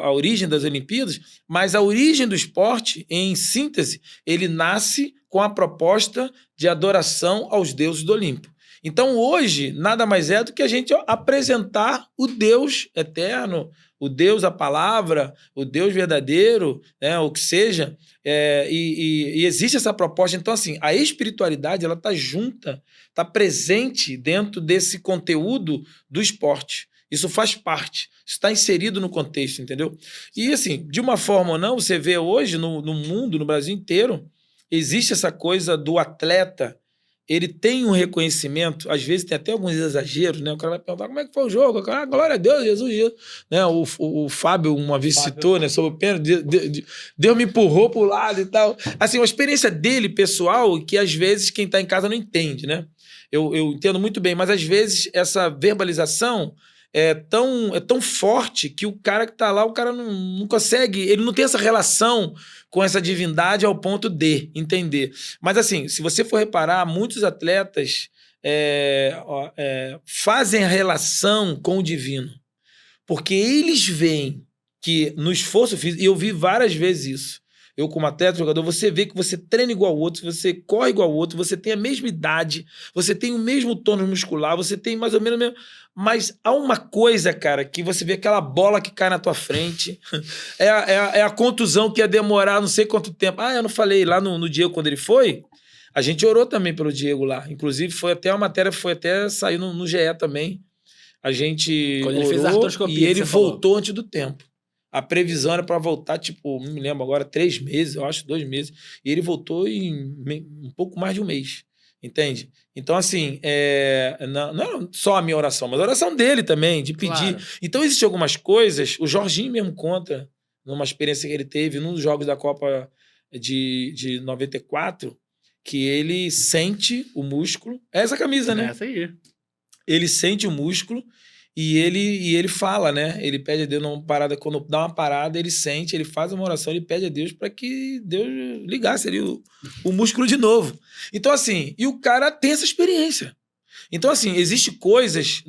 A origem das Olimpíadas, mas a origem do esporte, em síntese, ele nasce com a proposta de adoração aos deuses do Olimpo. Então, hoje, nada mais é do que a gente apresentar o Deus eterno, o Deus, a palavra, o Deus verdadeiro, né, o que seja, e existe essa proposta. Então, assim, a espiritualidade, ela está junta, está presente dentro desse conteúdo do esporte. Isso faz parte, isso está inserido no contexto, entendeu? E, assim, de uma forma ou não, você vê hoje no mundo, no Brasil inteiro, existe essa coisa do atleta. Ele tem um reconhecimento, às vezes tem até alguns exageros, né? O cara vai perguntar como é que foi o jogo. O cara, glória a Deus, Jesus. Né? O Fábio uma vez citou, né, sobre o pênalti, Deus me empurrou pro lado e tal. Assim, uma experiência dele, pessoal, que às vezes quem está em casa não entende, né? Eu entendo muito bem, mas às vezes essa verbalização é tão forte que o cara que tá lá, o cara não consegue, ele não tem essa relação com essa divindade ao ponto de entender. Mas assim, se você for reparar, muitos atletas fazem a relação com o divino, porque eles veem que no esforço físico, e eu vi várias vezes isso, eu como atleta, jogador, você vê que você treina igual ao outro, você corre igual ao outro, você tem a mesma idade, você tem o mesmo tônus muscular, você tem mais ou menos o mesmo... Mas há uma coisa, cara, que você vê aquela bola que cai na tua frente, é a contusão que ia demorar não sei quanto tempo. Eu não falei lá no Diego quando ele foi, a gente orou também pelo Diego lá. Inclusive, foi até uma matéria, saiu no GE também. A gente quando ele orou fez a artroscopia, e ele voltou antes do tempo. A previsão era para voltar, tipo, não me lembro agora, 3 meses, eu acho, 2 meses. E ele voltou em um pouco mais de um mês. Entende? Então, assim, não é só a minha oração, mas a oração dele também, de pedir. Claro. Então, existem algumas coisas, o Jorginho mesmo conta, numa experiência que ele teve, num dos jogos da Copa de 94, que ele sente o músculo. É essa camisa, né? Essa aí. Ele sente o músculo e ele fala, né? Ele pede a Deus numa parada, quando dá uma parada, ele sente, ele faz uma oração, ele pede a Deus para que Deus ligasse ali o músculo de novo. Então, assim, e o cara tem essa experiência. Então, assim, existe coisas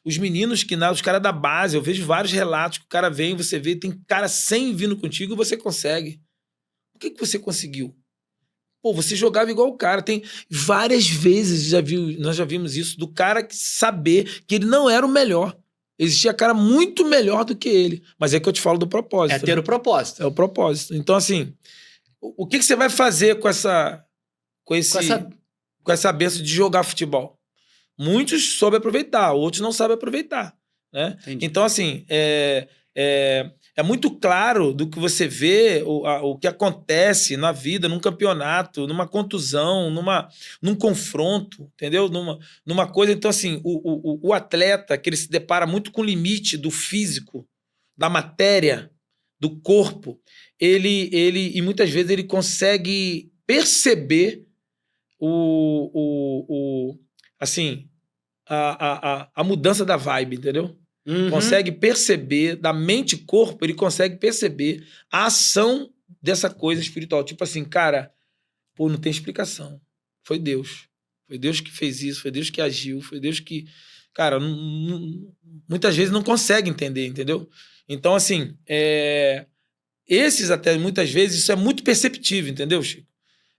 os meninos os caras da base, eu vejo vários relatos que o cara vem, você vê, tem cara 100 vindo contigo e você consegue. O que você conseguiu? Pô, você jogava igual o cara. Tem várias vezes, nós já vimos isso, do cara saber que ele não era o melhor. Existia cara muito melhor do que ele. Mas é que eu te falo do propósito. É ter o propósito. É o propósito. Então, assim, o que você vai fazer com essa benção de jogar futebol? Muitos sabem aproveitar, outros não sabem aproveitar. Né? Então, assim, é muito claro do que você vê, o que acontece na vida, num campeonato, numa contusão, num confronto, entendeu? Numa coisa. Então, assim, o atleta, que ele se depara muito com o limite do físico, da matéria, do corpo, e muitas vezes ele consegue perceber assim, a mudança da vibe, entendeu? Uhum. Consegue perceber, da mente e corpo, ele consegue perceber a ação dessa coisa espiritual. Tipo assim, cara, pô, não tem explicação. Foi Deus. Foi Deus que fez isso, foi Deus que agiu, foi Deus que... Cara, muitas vezes não consegue entender, entendeu? Então, assim, esses até, muitas vezes, isso é muito perceptível, entendeu, Chico?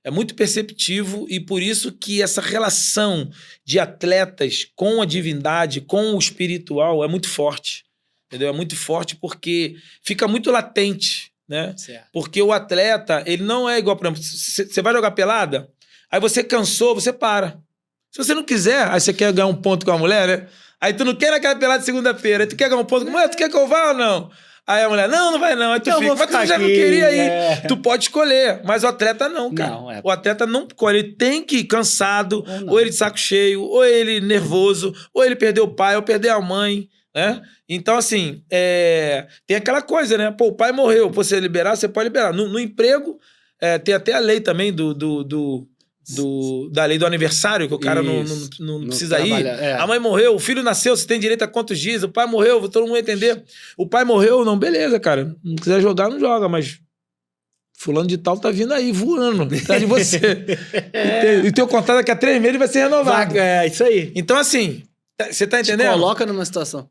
É muito perceptivo e por isso que essa relação de atletas com a divindade, com o espiritual, é muito forte. Entendeu? É muito forte porque fica muito latente, né? Certo. Porque o atleta, ele não é igual, por exemplo, você vai jogar pelada, aí você cansou, você para. Se você não quiser, aí você quer ganhar um ponto com a mulher, né? Aí tu não quer aquela pelada de segunda-feira, aí tu quer ganhar um ponto com a mulher, tu quer que eu vá ou não? Aí a mulher, não vai não. Aí tu fica, mas tu já não queria ir. Tu pode escolher, mas o atleta não, cara. Não, O atleta não escolhe. Ele tem que ir cansado, ou ele de saco cheio, ou ele nervoso, ou ele perdeu o pai, ou perdeu a mãe, né? Então, assim, tem aquela coisa, né? Pô, o pai morreu, pô, você liberar, você pode liberar. No emprego, tem até a lei também da lei do aniversário, que o cara não precisa ir. A mãe morreu, o filho nasceu, você tem direito a quantos dias? O pai morreu, todo mundo vai entender. O pai morreu, não, beleza, cara. Não quiser jogar, não joga, mas fulano de tal tá vindo aí, voando, atrás de você. E o teu contrato daqui a 3 meses vai ser renovado. É, isso aí. Então, assim, você tá entendendo? Te coloca numa situação.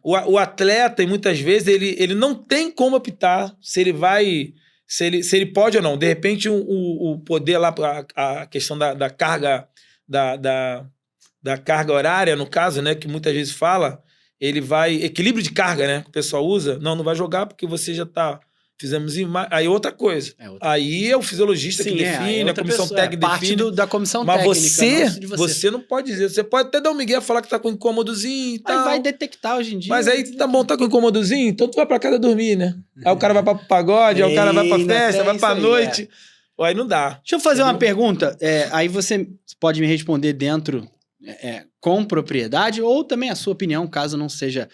O atleta, e muitas vezes, ele não tem como optar se ele vai se ele pode ou não. De repente, o poder lá, a questão da carga, da carga horária, no caso, né, que muitas vezes fala, ele vai... Equilíbrio de carga, né, que o pessoal usa. Não vai jogar porque você já tá... Fizemos aí outra coisa. Aí é o fisiologista que define, a comissão técnica define. Da comissão mas técnica. você não pode dizer. Você pode até dar um migué e falar que tá com incômodozinho e tal. Aí vai detectar hoje em dia. Mas aí tá bom, tá com incômodozinho, então tu vai pra casa dormir, né? Aí o cara vai pra pagode, aí o cara vai pra festa, vai pra noite. Aí não dá. Deixa eu fazer uma pergunta. Aí você pode me responder dentro, com propriedade, ou também a sua opinião, caso não seja.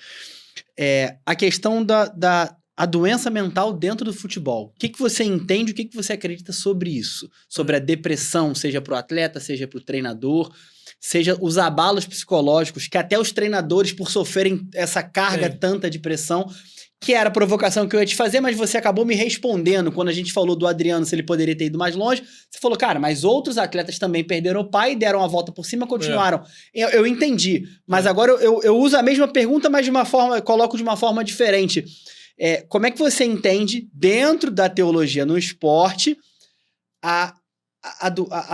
A questão a doença mental dentro do futebol. O que você entende, o que você acredita sobre isso? Sobre a depressão, seja para o atleta, seja para o treinador, seja os abalos psicológicos, que até os treinadores, por sofrerem essa carga tanta de pressão, que era a provocação que eu ia te fazer, mas você acabou me respondendo quando a gente falou do Adriano, se ele poderia ter ido mais longe. Você falou, cara, mas outros atletas também perderam o pai, deram a volta por cima, continuaram. Eu entendi, mas agora eu uso a mesma pergunta, mas coloco de uma forma diferente. Como é que você entende, dentro da teologia no esporte, a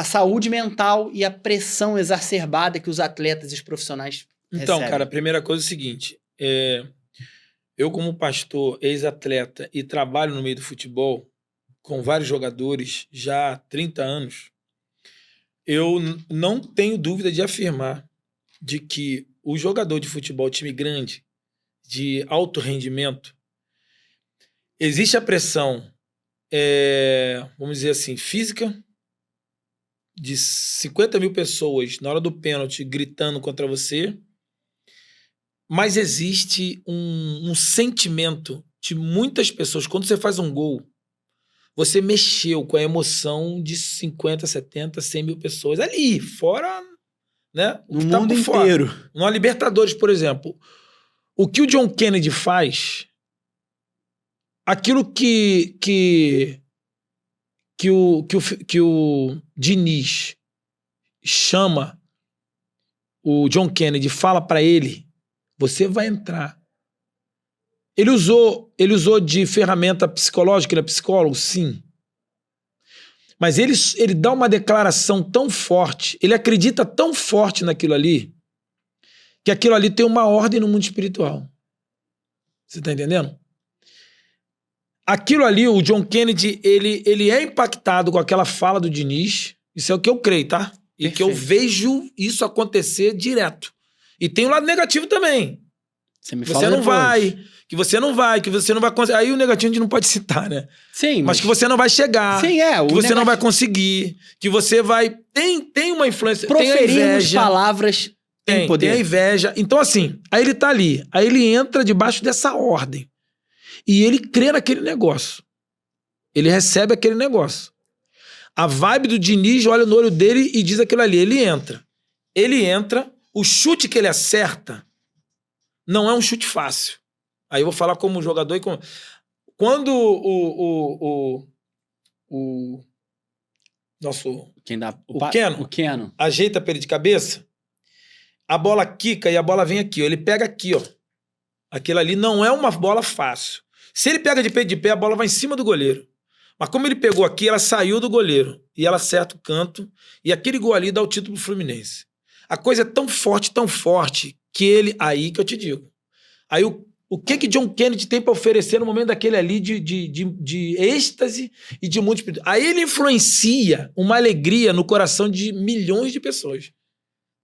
saúde mental e a pressão exacerbada que os atletas e os profissionais Então, recebem? cara, a primeira coisa é o seguinte, eu como pastor, ex-atleta e trabalho no meio do futebol, com vários jogadores já há 30 anos, eu não tenho dúvida de afirmar de que o jogador de futebol, time grande, de alto rendimento, existe a pressão, vamos dizer assim, física, de 50 mil pessoas na hora do pênalti gritando contra você, mas existe um sentimento de muitas pessoas. Quando você faz um gol, você mexeu com a emoção de 50, 70, 100 mil pessoas ali, fora, né? No mundo inteiro. Na Libertadores, por exemplo. O que o John Kennedy faz... Aquilo que o Diniz chama o John Kennedy, fala pra ele, você vai entrar. Ele usou de ferramenta psicológica, ele é psicólogo, sim. Mas ele dá uma declaração tão forte, ele acredita tão forte naquilo ali, que aquilo ali tem uma ordem no mundo espiritual. Você tá entendendo? Aquilo ali, o John Kennedy, ele é impactado com aquela fala do Diniz. Isso é o que eu creio, tá? E que eu vejo isso acontecer direto. E tem um lado negativo também. Você não vai, que você não vai conseguir. Aí o negativo a gente não pode citar, né? Sim. Mas que você não vai chegar. Sim, que você não vai conseguir. Que você vai... Tem uma influência. Proferimos palavras tem poder. Tem a inveja. Então, assim, aí ele tá ali. Aí ele entra debaixo dessa ordem. E ele crê naquele negócio. Ele recebe aquele negócio. A vibe do Diniz olha no olho dele e diz aquilo ali. Ele entra, o chute que ele acerta não é um chute fácil. Aí eu vou falar como jogador e como... Quando o nosso... Quem dá? O Keno ajeita pra ele de cabeça, a bola quica e a bola vem aqui, ó. Ele pega aqui, ó. Aquilo ali não é uma bola fácil. Se ele pega de pé, a bola vai em cima do goleiro. Mas como ele pegou aqui, ela saiu do goleiro. E ela acerta o canto. E aquele gol ali dá o título pro Fluminense. A coisa é tão forte, que ele... Aí que eu te digo. Aí o que John Kennedy tem para oferecer no momento daquele ali de êxtase e de muito espírito? Aí ele influencia uma alegria no coração de milhões de pessoas.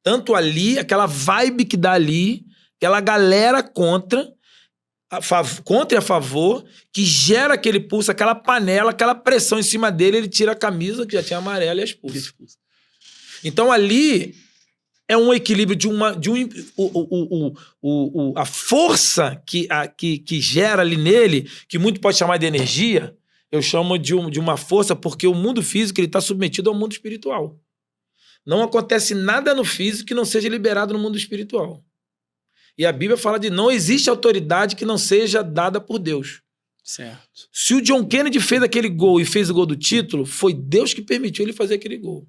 Tanto ali, aquela vibe que dá ali, aquela galera contra e a favor, que gera aquele pulso, aquela panela, aquela pressão em cima dele, ele tira a camisa, que já tinha amarela, e expulsa. Então ali é um equilíbrio a força que gera ali nele, que muito pode chamar de energia, eu chamo de uma força, porque o mundo físico está submetido ao mundo espiritual. Não acontece nada no físico que não seja liberado no mundo espiritual. E a Bíblia fala de não existe autoridade que não seja dada por Deus. Certo. Se o John Kennedy fez aquele gol e fez o gol do título, foi Deus que permitiu ele fazer aquele gol.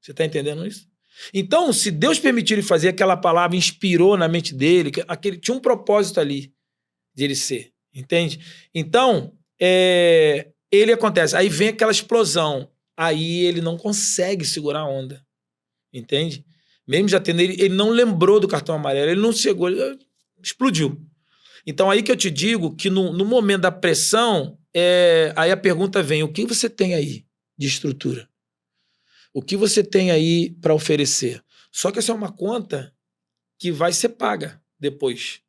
Você está entendendo isso? Então, se Deus permitiu ele fazer aquela palavra, inspirou na mente dele, tinha um propósito ali de ele ser. Entende? Então, ele acontece. Aí vem aquela explosão. Aí ele não consegue segurar a onda. Entende? Mesmo já tendo ele não lembrou do cartão amarelo, ele não chegou, ele explodiu. Então aí que eu te digo que no momento da pressão, aí a pergunta vem, o que você tem aí de estrutura? O que você tem aí para oferecer? Só que essa é uma conta que vai ser paga depois.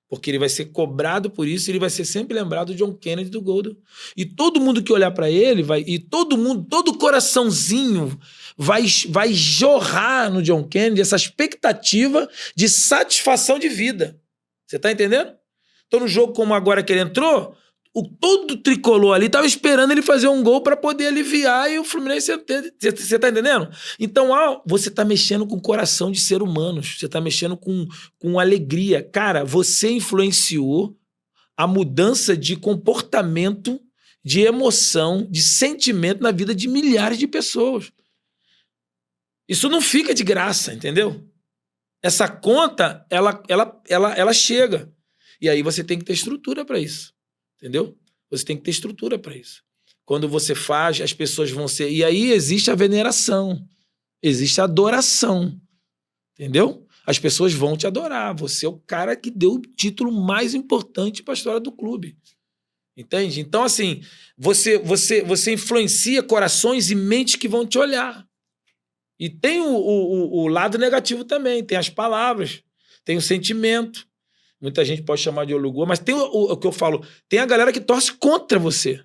Porque ele vai ser cobrado por isso, ele vai ser sempre lembrado do John Kennedy do Golden. E todo mundo que olhar para ele, todo coraçãozinho vai jorrar no John Kennedy essa expectativa de satisfação de vida. Você tá entendendo? Então, no jogo como agora que ele entrou, todo tricolor ali tava esperando ele fazer um gol para poder aliviar e o Fluminense... Você tá entendendo? Então, você tá mexendo com o coração de ser humanos. Você tá mexendo com alegria. Cara, você influenciou a mudança de comportamento, de emoção, de sentimento na vida de milhares de pessoas. Isso não fica de graça, entendeu? Essa conta, ela chega. E aí você tem que ter estrutura para isso. Entendeu? Você tem que ter estrutura para isso. Quando você faz, as pessoas vão ser... E aí existe a veneração. Existe a adoração. Entendeu? As pessoas vão te adorar. Você é o cara que deu o título mais importante para a história do clube. Entende? Então, assim, você influencia corações e mentes que vão te olhar. E tem o lado negativo também. Tem as palavras. Tem o sentimento. Muita gente pode chamar de olugô, mas tem o que eu falo, tem a galera que torce contra você.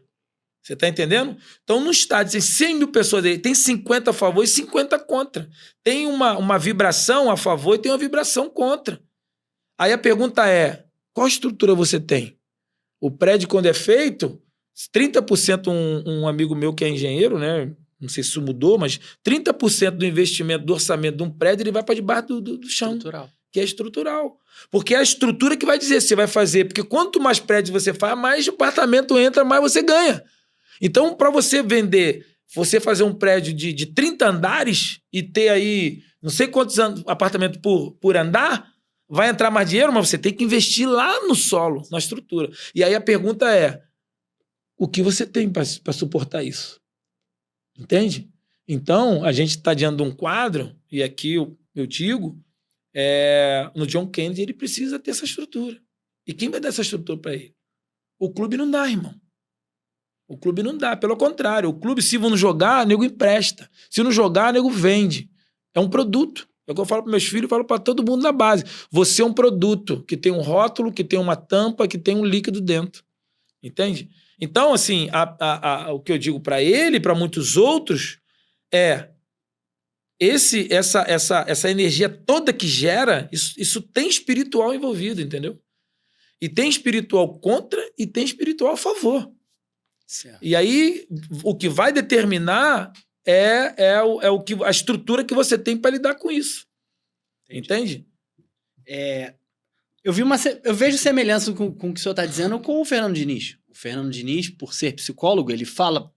Você tá entendendo? Então, no estádio, tem 100 mil pessoas aí, tem 50 a favor e 50 contra. Tem uma vibração a favor e tem uma vibração contra. Aí a pergunta é, qual estrutura você tem? O prédio, quando é feito, 30% um amigo meu que é engenheiro, né? Não sei se isso mudou, mas 30% do investimento, do orçamento de um prédio, ele vai para debaixo do chão. Estrutural. Que é estrutural. Porque é a estrutura que vai dizer se você vai fazer. Porque quanto mais prédios você faz, mais apartamento entra, mais você ganha. Então, para você vender, você fazer um prédio de 30 andares e ter aí não sei quantos apartamentos por andar, vai entrar mais dinheiro, mas você tem que investir lá no solo, na estrutura. E aí a pergunta é, o que você tem para suportar isso? Entende? Então, a gente está diante de um quadro, e aqui eu digo, no John Kennedy ele precisa ter essa estrutura. E quem vai dar essa estrutura para ele? O clube não dá, irmão. O clube não dá. Pelo contrário, o clube, se não jogar, nego empresta. Se não jogar, nego vende. É um produto. É o que eu falo para meus filhos, eu falo para todo mundo na base. Você é um produto que tem um rótulo, que tem uma tampa, que tem um líquido dentro. Entende? Então, assim, o que eu digo para ele e para muitos outros é essa energia toda que gera, isso tem espiritual envolvido, entendeu? E tem espiritual contra e tem espiritual a favor. Certo. E aí, o que vai determinar a estrutura que você tem para lidar com isso. Entende? Eu vejo semelhança com o que o senhor está dizendo com o Fernando Diniz. O Fernando Diniz, por ser psicólogo, ele fala,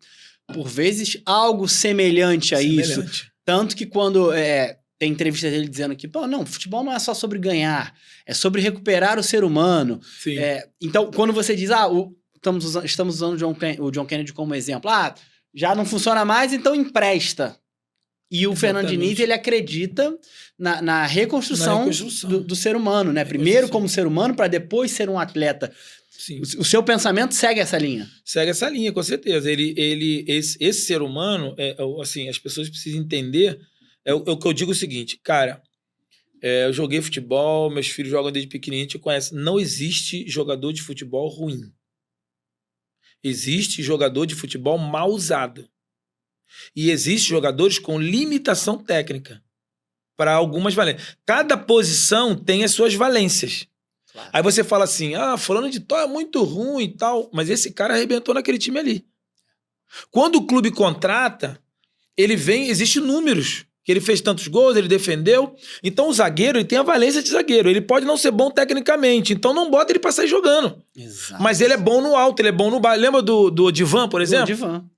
por vezes, algo semelhante a isso. Tanto que quando tem entrevista dele dizendo que, não, futebol não é só sobre ganhar, é sobre recuperar o ser humano. Sim. Então, quando você diz, estamos usando o John Kennedy como exemplo, já não funciona mais, então empresta. E o Fernando Diniz, ele acredita na reconstrução do ser humano, né? Primeiro como ser humano, para depois ser um atleta. Sim. O seu pensamento segue essa linha? Segue essa linha, com certeza. Esse ser humano, assim, as pessoas precisam entender, o que eu digo o seguinte, cara, eu joguei futebol, meus filhos jogam desde pequenininho, te conhecem. Não existe jogador de futebol ruim. Existe jogador de futebol mal usado. E existem jogadores com limitação técnica para algumas valências. Cada posição tem as suas valências. Claro. Aí você fala assim, fulano de tal é muito ruim e tal, mas esse cara arrebentou naquele time ali. Quando o clube contrata, ele vem, existem números, que ele fez tantos gols, ele defendeu. Então o zagueiro, ele tem a valência de zagueiro. Ele pode não ser bom tecnicamente, então não bota ele para sair jogando. Exato. Mas ele é bom no alto, ele é bom no baixo. Lembra do Odivan, por exemplo? Do Odivan.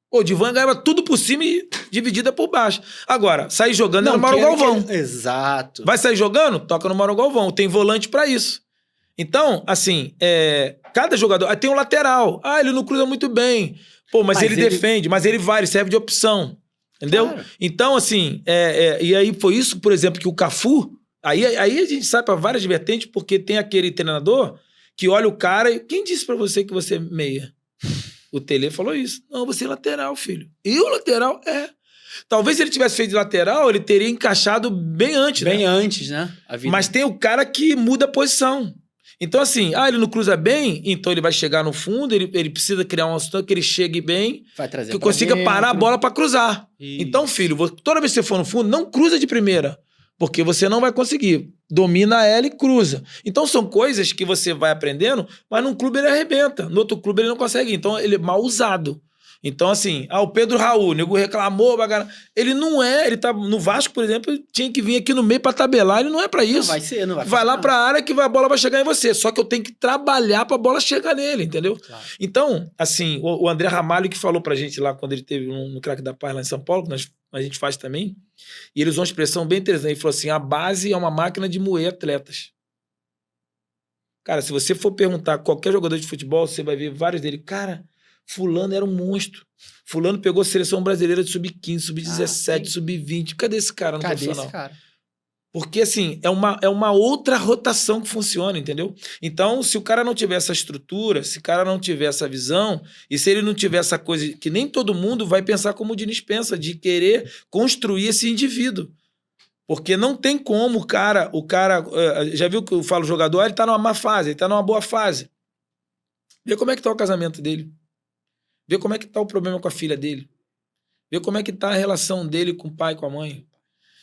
O Odivan ganhava tudo por cima e dividida por baixo. Agora, sair jogando é no Mauro Galvão. Exato. Vai sair jogando? Toca no Mauro Galvão. Tem volante pra isso. Então, assim, cada jogador... Aí tem um lateral. Ele não cruza muito bem. Pô, mas ele defende, mas ele vai, ele serve de opção. Entendeu? Claro. Então, assim, e aí foi isso, por exemplo, que o Cafu... Aí a gente sai para várias vertentes, porque tem aquele treinador que olha o cara e... Quem disse para você que você é meia? O Tele falou isso. Não, você é lateral, filho. E o lateral Talvez se ele tivesse feito de lateral, ele teria encaixado bem antes, Bem antes, né? Mas tem o cara que muda a posição. Então, assim, ele não cruza bem, então ele vai chegar no fundo, ele precisa criar uma situação que ele chegue bem, vai trazer que consiga parar a bola para cruzar. Isso. Então, filho, toda vez que você for no fundo, não cruza de primeira, porque você não vai conseguir. Domina ela e cruza. Então, são coisas que você vai aprendendo, mas num clube ele arrebenta, no outro clube ele não consegue. Então, ele é mal usado. Então, assim, o Pedro Raul, o nego reclamou, ele não ele tá no Vasco, por exemplo, tinha que vir aqui no meio pra tabelar, ele não é pra isso. Não vai. Vai lá pra área que a bola vai chegar em você, só que eu tenho que trabalhar pra bola chegar nele, entendeu? Claro. Então, assim, o André Ramalho que falou pra gente lá, quando ele teve no Craque da Paz lá em São Paulo, que a gente faz também, e ele usou uma expressão bem interessante, ele falou assim, a base é uma máquina de moer atletas. Cara, se você for perguntar a qualquer jogador de futebol, você vai ver vários dele, cara... Fulano era um monstro. Fulano pegou a seleção brasileira de sub-15, sub-17, sub-20. Cadê esse cara no profissional? Esse cara? Porque, assim, é uma outra rotação que funciona, entendeu? Então, se o cara não tiver essa estrutura, se o cara não tiver essa visão, e se ele não tiver essa coisa que nem todo mundo vai pensar como o Diniz pensa, de querer construir esse indivíduo. Porque não tem como o cara já viu que eu falo jogador, ele tá numa má fase, ele tá numa boa fase. Vê como é que tá o casamento dele. Vê como é que tá o problema com a filha dele. Vê como é que tá a relação dele com o pai e com a mãe.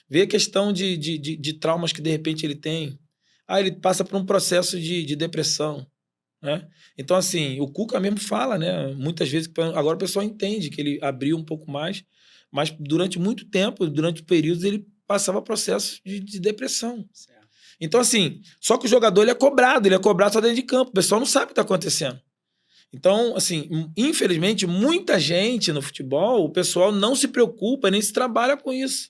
Vê a questão de traumas que, de repente, ele tem. Ele passa por um processo de depressão. Né? Então, assim, o Cuca mesmo fala, né? Muitas vezes, agora o pessoal entende que ele abriu um pouco mais, mas durante muito tempo, durante períodos, ele passava processo de depressão. Certo. Então, assim, só que o jogador ele é cobrado só dentro de campo. O pessoal não sabe o que está acontecendo. Então, assim, infelizmente, muita gente no futebol, o pessoal não se preocupa nem se trabalha com isso,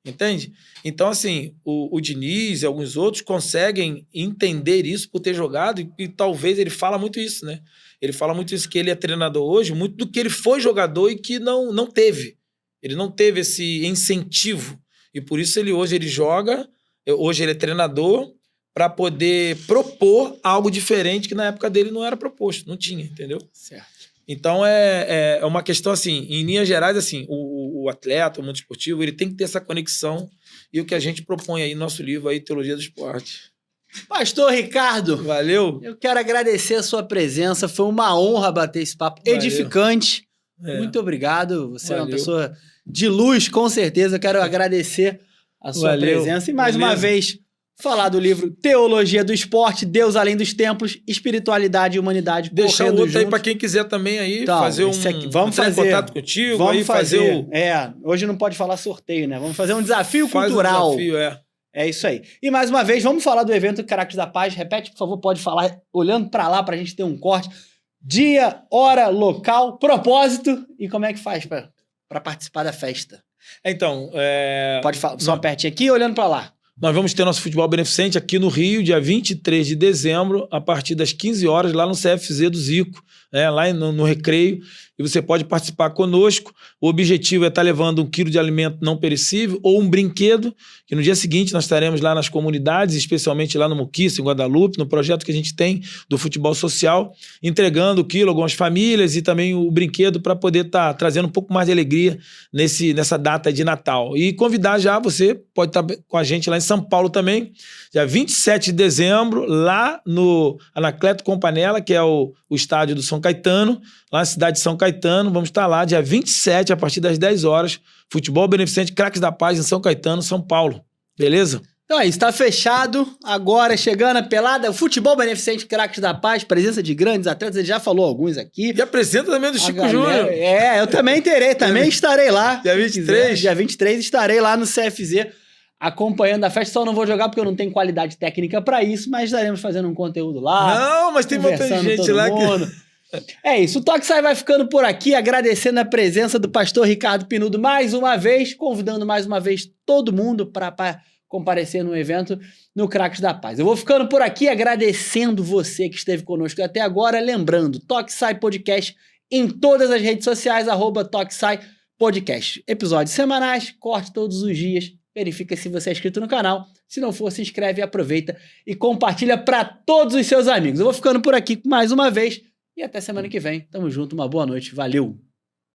entende? Então, assim, o Diniz e alguns outros conseguem entender isso por ter jogado e talvez ele fala muito isso, né? Ele fala muito isso, que ele é treinador hoje, muito do que ele foi jogador e que não teve. Ele não teve esse incentivo e por isso hoje ele joga, hoje ele é treinador, para poder propor algo diferente que na época dele não era proposto, não tinha, entendeu? Certo. Então é uma questão assim, em linhas gerais, assim, o atleta, o mundo esportivo, ele tem que ter essa conexão e o que a gente propõe aí no nosso livro aí, Teologia do Esporte. Pastor Ricardo, valeu. Eu quero agradecer a sua presença, foi uma honra bater esse papo edificante. Muito obrigado, você é uma pessoa de luz, com certeza. Eu quero agradecer a sua presença e mais uma vez falar do livro Teologia do Esporte, Deus Além dos Templos, Espiritualidade e Humanidade. Deixar o outro juntos. Aí para quem quiser também aí então, fazer vamos fazer contato contigo, vamos aí fazer hoje não pode falar sorteio, né? Vamos fazer um desafio cultural. Um desafio, É isso aí. E mais uma vez, vamos falar do evento Craques da Paz. Repete, por favor, pode falar olhando para lá pra gente ter um corte. Dia, hora, local, propósito e como é que faz para participar da festa. Então, pode falar, só aperte aqui olhando para lá. Nós vamos ter nosso futebol beneficente aqui no Rio, dia 23 de dezembro, a partir das 15 horas, lá no CFZ do Zico, lá no Recreio. E você pode participar conosco. O objetivo é estar levando 1 quilo de alimento não perecível ou um brinquedo, que no dia seguinte nós estaremos lá nas comunidades, especialmente lá no Muquiça, em Guadalupe, no projeto que a gente tem do futebol social, entregando o quilo a algumas famílias e também o brinquedo para poder estar trazendo um pouco mais de alegria nessa data de Natal. E convidar já, você pode estar com a gente lá em São Paulo também, dia 27 de dezembro, lá no Anacleto Companela, que é o estádio do São Caetano, lá na cidade de São Caetano. Vamos estar lá dia 27, a partir das 10 horas, futebol beneficente Craques da Paz em São Caetano, São Paulo. Beleza? Então é isso, está fechado. Agora chegando a pelada, o futebol beneficente Craques da Paz, presença de grandes atletas, ele já falou alguns aqui. E apresenta também do Chico Júnior. Eu também estarei lá. Dia 23? Dia 23 estarei lá no CFZ acompanhando a festa. Só não vou jogar porque eu não tenho qualidade técnica para isso, mas estaremos fazendo um conteúdo lá. Não, mas tem muita gente lá que... É isso, o Toque Sai vai ficando por aqui, agradecendo a presença do pastor Ricardo Pinudo mais uma vez, convidando mais uma vez todo mundo para comparecer num evento no Craques da Paz. Eu vou ficando por aqui agradecendo você que esteve conosco até agora, lembrando, Tokusai Podcast em todas as redes sociais, @Tokusai Podcast. Episódios semanais, corte todos os dias, verifica se você é inscrito no canal, se não for, se inscreve, aproveita e compartilha para todos os seus amigos. Eu vou ficando por aqui mais uma vez e até semana que vem. Tamo junto, uma boa noite, valeu!